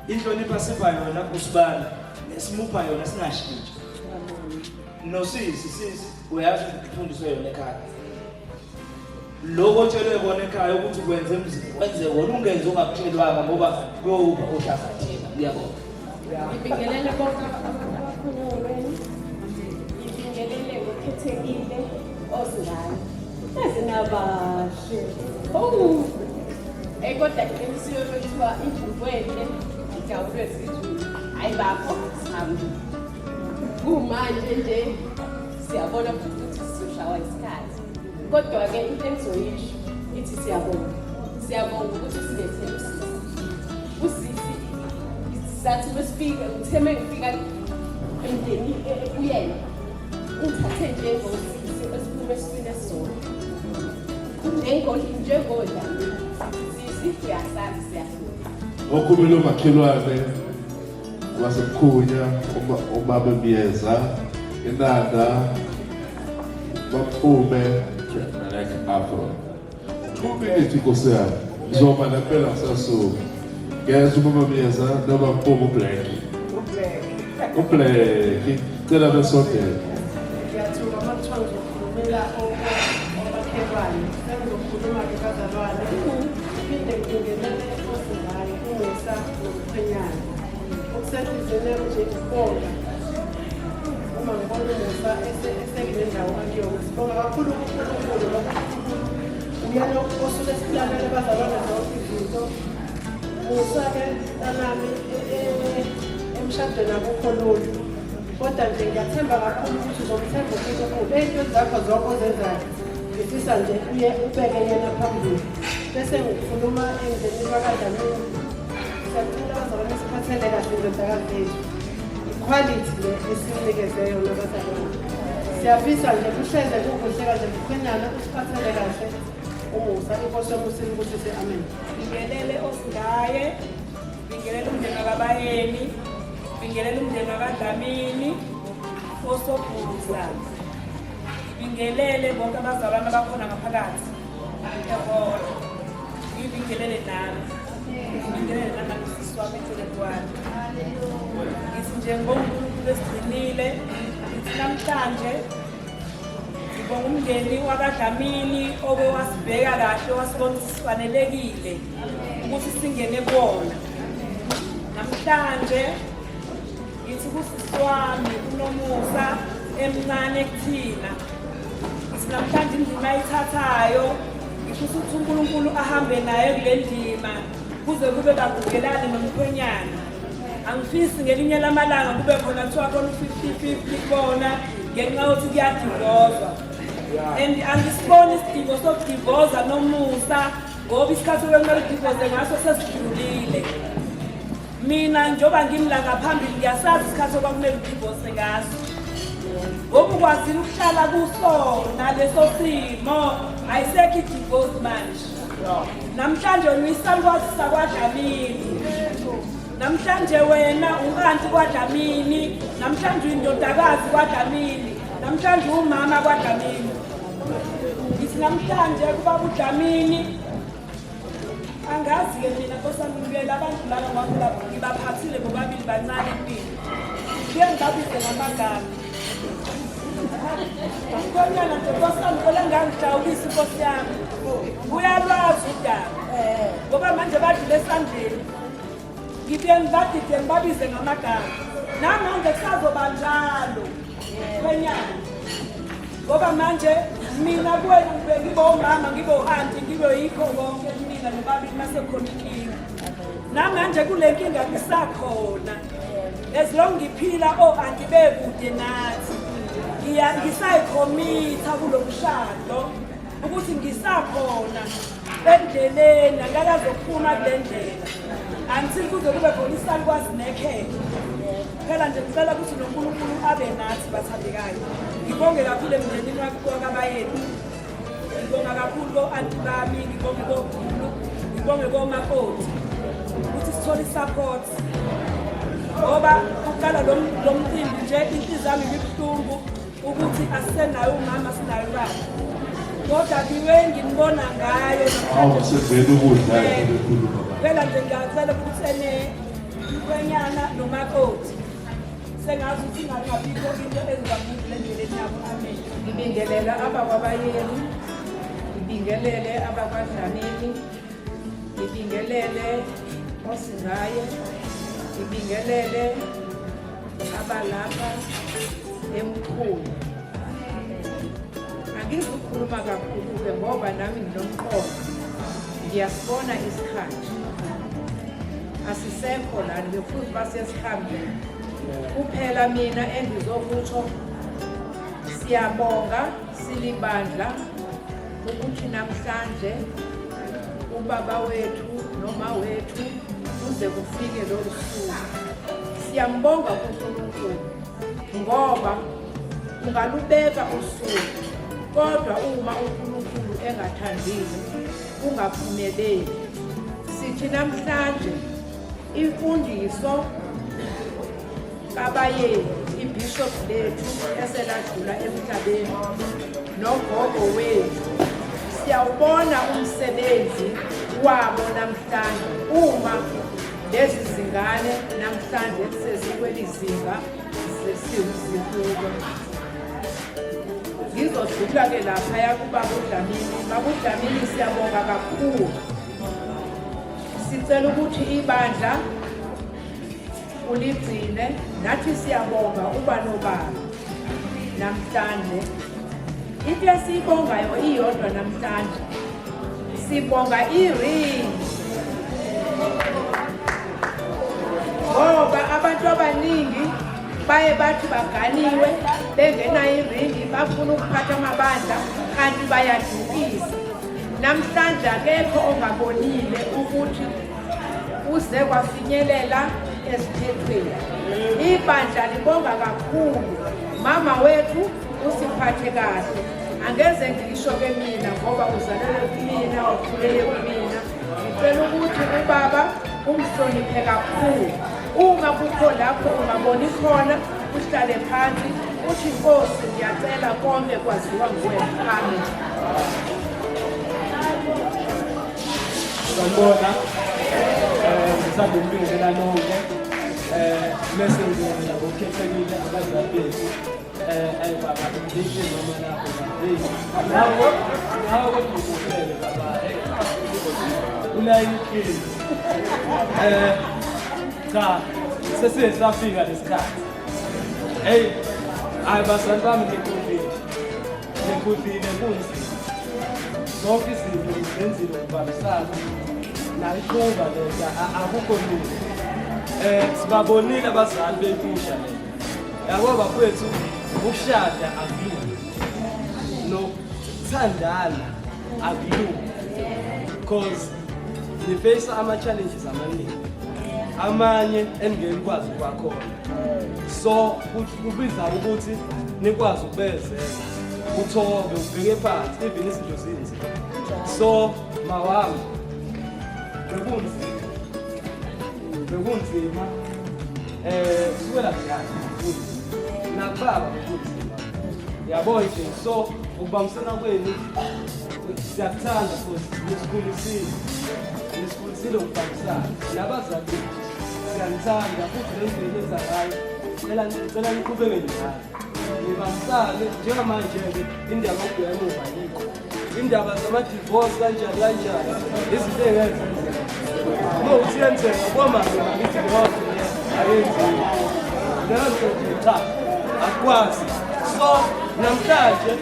inhlonipha sipha yona usibali nesimupha yona singashintshi nosisi uyazi ukufundiswa yona ekhaya lokho otshelwe kona ekhaya ukuthi kwenze emzini kwenze wona ungenze ongakutshelwanga ngoba kuyoba uhlazathina uyabona ngibingelele bonke abakhulunyweni ngibingelele ngokukhethekile ozingane ezinabahle kodwa emisiyo kuthiwa injubwele ijawule zizulu hayi bakho sihambi kumanje nje siyabona ukuthi sizoshawa isikhathi kodwa-ke into engizoyisho ithi siyabonga ukuthi silethele usisi sathi besifika ngitheme ngifika emndeni kuyena ngithathe njengosisi esiphume esifini esizona njengodla sisi siyasazi siyafuna okhulumile umakhelwane wasemkhunya ubaba Miyeza inanda baphume like afro 2 minutes inkosi yami ngizoba nempela ngisasuka ngeza ubaba Miyeza noma mphume ublack cela besondela ngiyathuka makuthiwa ngizokhulumela omakhelwane sengizokhuluma ngekazalwane phinde ngingenele osingane umusa nomkhwenyana okusendizene nje ngibonga uma ngibona umusa esekule ndawo akuyona sibonga kakhulu uNkulunkulu uyena osuke esiplalela bazalwane zonke izinto musa-ke tanami emshadweni akukho lolu kodwa nje ngiyathemba kakhulu ukuthi uzomthemba uNkulunkulu ey'ntweni zakho zonke ozenzayo ngifisa nje uye ubeke yena phambili bese ngikhuluma endleleni kaDlamini siyacela abazalwane siphathele kahle indodakazi yethu ikhwalithi le esininikeze yona abazalwane siyafisa nje kuhleze kukuhle kahle mkhwenyana usiphathele kahle umusa inkosi yomusini ukuthi amen bingelele osingaye bingelele umndeni wakabayeni bingelele umndeni wakaDlamini osobhuza bingelele bonke abazalwane abakhona ngaphakathi eholo ngibingelele nami ngibingelele namasisi wami eceleni ngithi nje ngoNkulunkulu esigcinile ngithi namhlanje ngibonga umndeni wakaDlamini owasibheka kahle wasibona ukuthi sifanelekile ukuthi singene kuwona. Namhlanje ngithi kusisi wami uNomusa emncane kuthina. Ngithi namhlanje indima ayithathayo ngisho ukuthi uNkulunkulu ahambe naye kule ndima kuze kube bagugelane nomkhwenyana. Angifisi ngelinye lamalanga kube khona kuthiwa khona 50-50 kubona ngenxa yokuthi kuyadivozwa. And angisiboni isidingo sokudivoza Nomusa ngoba isikhathi obekumele udivoze ngaso sesidlulile. Mina njengoba ngimla ngaphambili ngiyasazi isikhathi okwakumele udivoze ngaso. Ngoba ukwazile ukuhlala kusona leso simo ayisekho idivoce manje. Namhlanje uyisalukwazi sakwaDlamini. Namhlanje wena unkanti kwaDlamini, namhlanje uyindodakazi kwaDlamini, namhlanje umama kwaDlamini. Ngithi namhlanje kuba uDlamini angazi-ke mina kosamukela abantu laba ngakula ngibaphathile bobabili bancane empilo. Kuye ngibabize ngamagama. Ngikonyana nje nkosami kola ngangijawulisa inkosi yami. Uyalwazi udaba. Ngoba manje badlule esandleni. Ngibuye ngibadide ngibabize ngamagama. Namanje kusazoba njalo. Kwenyana. Ngoba manje mina kuwena ngibe umama ngibe u-auntie ngibe yikho konke mina nobabili masekhona inkinga. Namanje kule nkinga ngisakhona. As long ngiphila o-auntie bekude nathi. Ngisayikhomitha kulo mshado ukuthi ngisakhona endleleni angakazophuma kule ndlela. Angithi kuze kube khona isalukwazi nekhaya. Phela nje ngicela ukuthi noNkulunkulu abe nathi bathandekayo. Ngibonge kakhulu emndenini wakabayeni. Ngibonga kakhulu ko-auntie bami, ngibonge koBhulu, ngibonge komakoti ukuthi sithole i-support. Ngoba kuqala lo mcimbi nje inhliziyo yami ibuhlungu ukuthi asisenayo umama sinayo ubaba. Kodwa biwe ngibona ngayo phela nje ngiyacela ukuthi mkhwenyana nomakoti sengazi ukuthi ingakabikho into ezingabuzile endleleni yabo. Amen. Ngibingelela abakwabayeni, ngibingelele abakwaDlamini, ngibingelele osingaye, ngibingelele abalapha emkhulu. Angizukhuluma kakhulu-ke ngoba nami nginomqondo, ngiyasibona isikhathi. Asisekho lana befuthi basesihambeni. Kuphela mina engizokutsho siyabonga silibandla ukuthi namhlanje ubaba wethu noma wethu kuze kufike lolu suku. Siyambonga uNkulunkulu ngoba ungalubeka usuku kodwa uma uNkulunkulu engathandile ungaphumeleli. Sithi namhlanje imfundiso kabayeni ibishop lethu eseladlula emhlabeni nogogo wethu siyawubona umsebenzi wabo namhlanje. Uma lezi zingane namhlanje sezikwelizinga sesizikulo ngizodlula-ke laphaya kubaba uDlamini. Baba uDlamini siyabonga kakhulu. Sicela ukuthi ibandla uligcine. Nathi siyabonga uba nobaba namhlanje. Into esiyibongayo iyodwa namhlanje. Sibonga i-ring. Ngoba abantu abaningi baye bathi baganiwe bengenayo iringi bafuna ukuphatha amabandla kanti bayadukisa. Namhlanje akekho ongabonile ukuthi uze kwafinyelela esiphethweni. Ibandla libonga kakhulu. Mama wethu usiphathe kahle. Angeze ngisho-ke mina ngoba uzalele kumina ukhulele kumina. Ngicela ukuthi ubaba umhloniphe kakhulu. Uma kukho lapho ungaboni khona uhlale phansi uthi Nkosi ngiyacela konke kwaziwa nguwena. Amen. Sanibona. Ngisanda ukubingelela nonke. Bese ngizokhethekile abazali bethu baba ngidishe noma lapho nawo kodwa baba ulayikini cha sesiyafika lesikhathi hayi bazali bami ngikudlile kunzima zonke izinto zenzile ukubambisana nayiquba leza akukho lula sibabonile abazali bekusha le yabo bafowethu ukushada akulula nokuthandana akulula because niface ama-challenges amaningi amanye eningekwazi ukubakhona so kubiza ukuthi nikwazi ukubezela uthobe ubheke phansi even izinto zinzima so mawami bekunzima kusukela kuyani nakubaba bekunzima yabo nje so ukubambisana kwenu siyakuthanda futhi nisikhulisile ukubambisana nabazali bethu siyanithanda futhi lendlela ezayo cela niqhubeke njalo nibambisane njengamanje-ke indaba yokuya emuva yikho indaba zama-divorce kanjani izinto engenzenzeka uma uthi yenzeka komama ngithi ngiyodwa ayenziwe leyo nje cha akwazi so namhlanje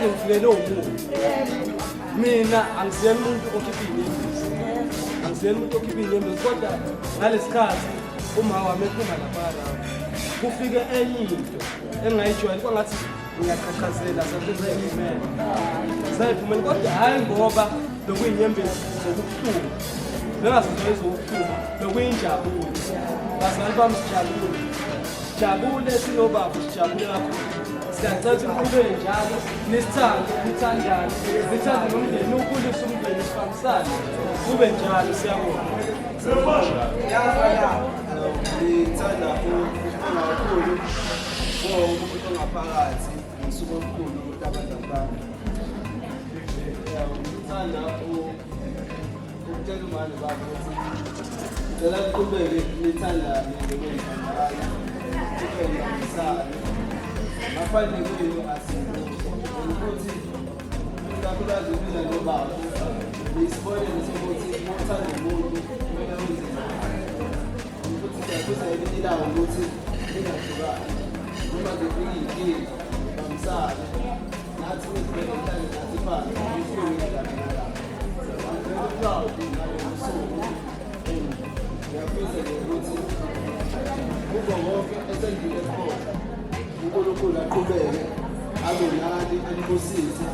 ngifikele umuntu mina angisiyeni umuntu okhipha iy'nyembezi kodwa ngalesikhathi uma wami ephuma laphana kufike enye into engingayijwayeli kwangathi ngiyaqhaqhazela sayivumela kodwa hhayi ngoba bekuy'nyembezi zokubuhlungu bengasizwa ezokubuhlungu bekuyinjabulo bazali bami sijabule sinobaba sijabule kakhulu siyacela ukuthi niqhubeke njalo nisithande nithandane nithande nomndeni ukhulise umndeni sifambisane kube njalo siyabona ngithanda ukubonga kakhulu umuntu ongaphakathi ngisuke omkhulu ukuthi abazali bami ngithanda ukutshela umane babo ukuthi ngicela niqhubeke nithandane ngokuy'thandana ukubenzisane ngaphandle kwenu asikho ukuthi ikakhulukazi mina nobaba niyisibonele sokuthi uthanda umuntu kumele wenze futhi siyakuza elinye ilanga ukuthi lingahlukani noma zifika iy'nkinga bambisane nathi nizibekethane nathi phansi nifike ngihlamelala proud ngalo suku ngiyafisa ukuthi kuko konke esendlile khona uNkulunkulu aqhubeke abe nani anibusize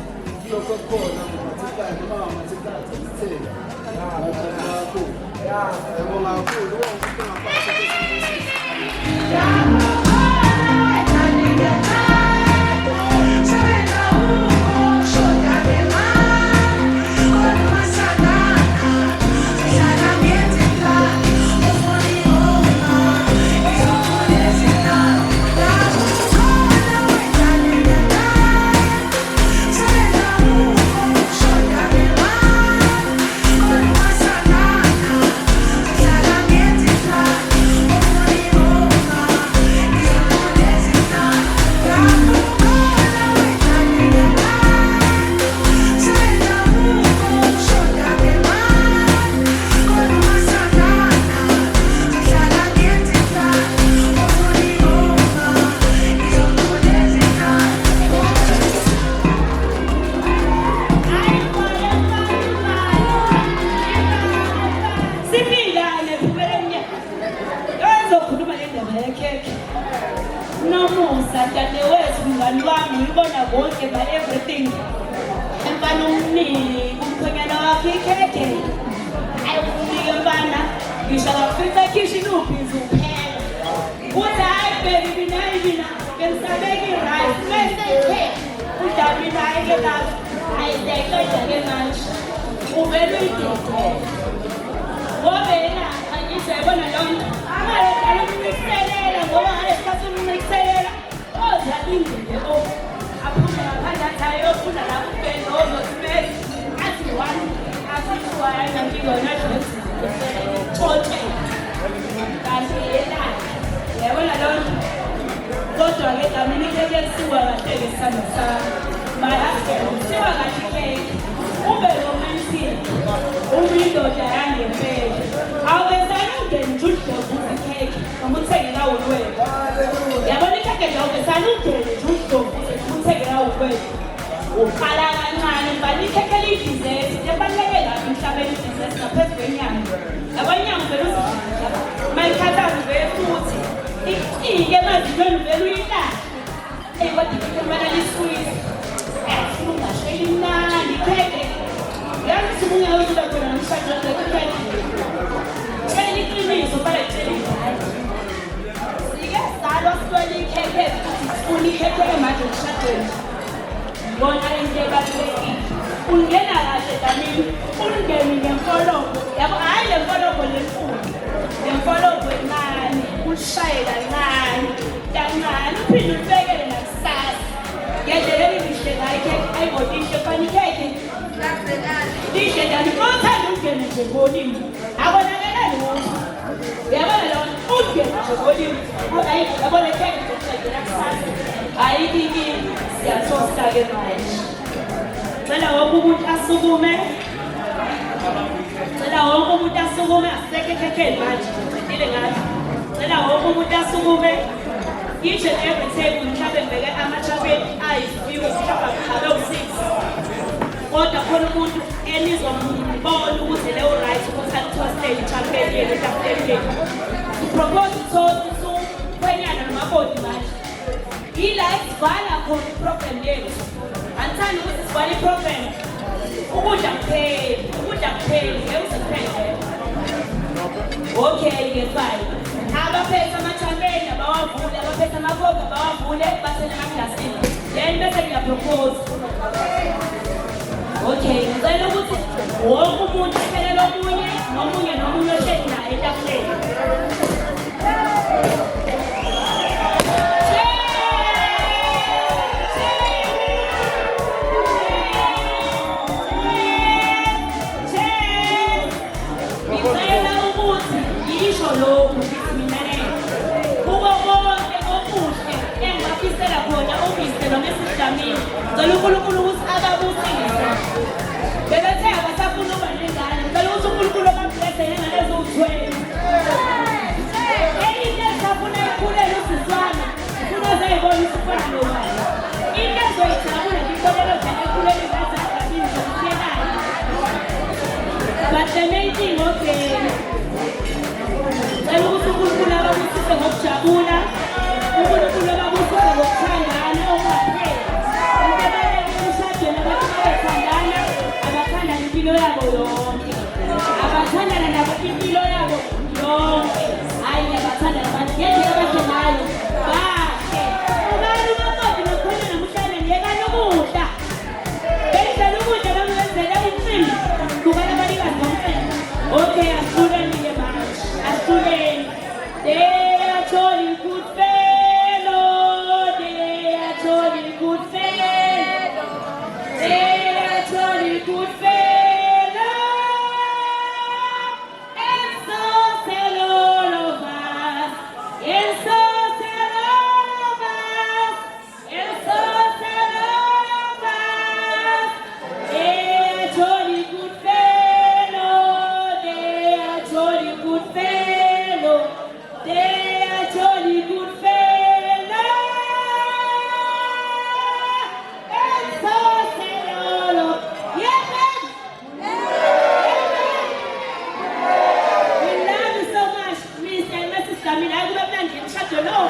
lokho kukhona kumathikala noma amathikala sithela kakhulu ngibonga kakhulu wonke ongaphansi kwesibusisi Kodwa ke ungena kahle Dlamini ungeni ngemfoloko yabo hayi le mfoloko lenkulu le mfoloko encane ushaye kancane kancane uphinde ubekele nakusasa ngendlela elihle ngayike ayibodishe panikeke lihle Dlamini othanda ungene nje ngolimi abonakala lutho uyabona lona ungene nje ngolimi yabona keke nje nakusasa ayikiki siyathosa-ke manje cela wonke umuntu asukume cela wonke umuntu asukume asisekekhekheni manje ngicedile ngathi cela wonke umuntu asukume each and every table mhlawumbe ngibeke ama-champion ayifika mhlawumbe abe u-6 kodwa khona umuntu enizombona ukuthi leyo right ukuthi alithostele i-champion yenu etafuleni yenu propose ukhwenyana nomakoti manje ila esivala khona i-problem yenu Anthani ukuthi sibale i-problem ukudla kupheli ngeke uziphele okay-ke fine abaphethe ama-champagne abawavule abaphethe amakoka abawavule bathele emaglasini then bese ngiyapropose okay ngicela ukuthi wonke umuntu ephelele nomunye ohleli naye etafuleni lokhu mina kubo bonke okuhle engibafisela khona uMr noMrs Dlamini ngicela uNkulunkulu ukuthi ababusise bebethe abasafuna ukuba nengane ngicela ukuthi uNkulunkulu abamblesse ngengane eziwu-12 into esafuna ikhulele usizwana ufuna uzayibona usifana nobani into ezoyijabula ngikolelo vele ekhulele ingane zaDlamini zokuhlekana but the main thing okay cela ukuthi uNkulunkulu ababusise ngokujabula uNkulunkulu ababusise ngokuthandana okungapheli abaleke emshadweni abantu bayathandana abathandana impilo yabo yonke abathandana nabo impilo yabo yonke hhayi abathandana abantu ngendlela abahle ngayo bahle ubani umakoti nokhona namuhlane niyekani ukudla benzela ukudla bamwenzela umcimbi kubana abanikazi bomcimbi okay asituleni-ke manje asituleni they are jolly good fellow they are jolly good fellow they are jolly good fellow and so tell all of us and so tell all of us and so tell all of us they are jolly good fellow they are jolly good fellow they are jolly good fellow and so tell all of yes we love you so much Mr. and Mrs. Dlamini hayi kube mnandi ngimshado lo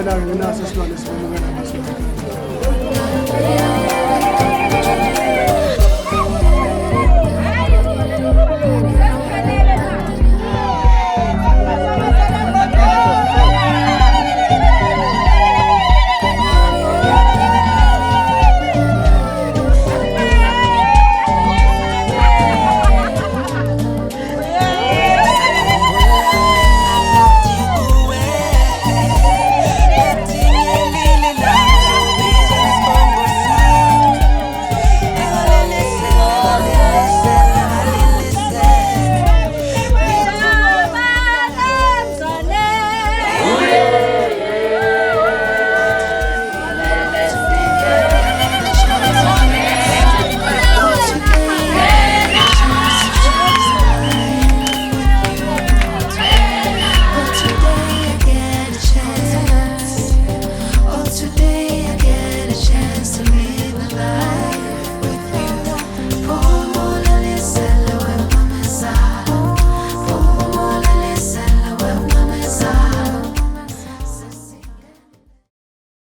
ngempela nginaso isilwane sokwamukela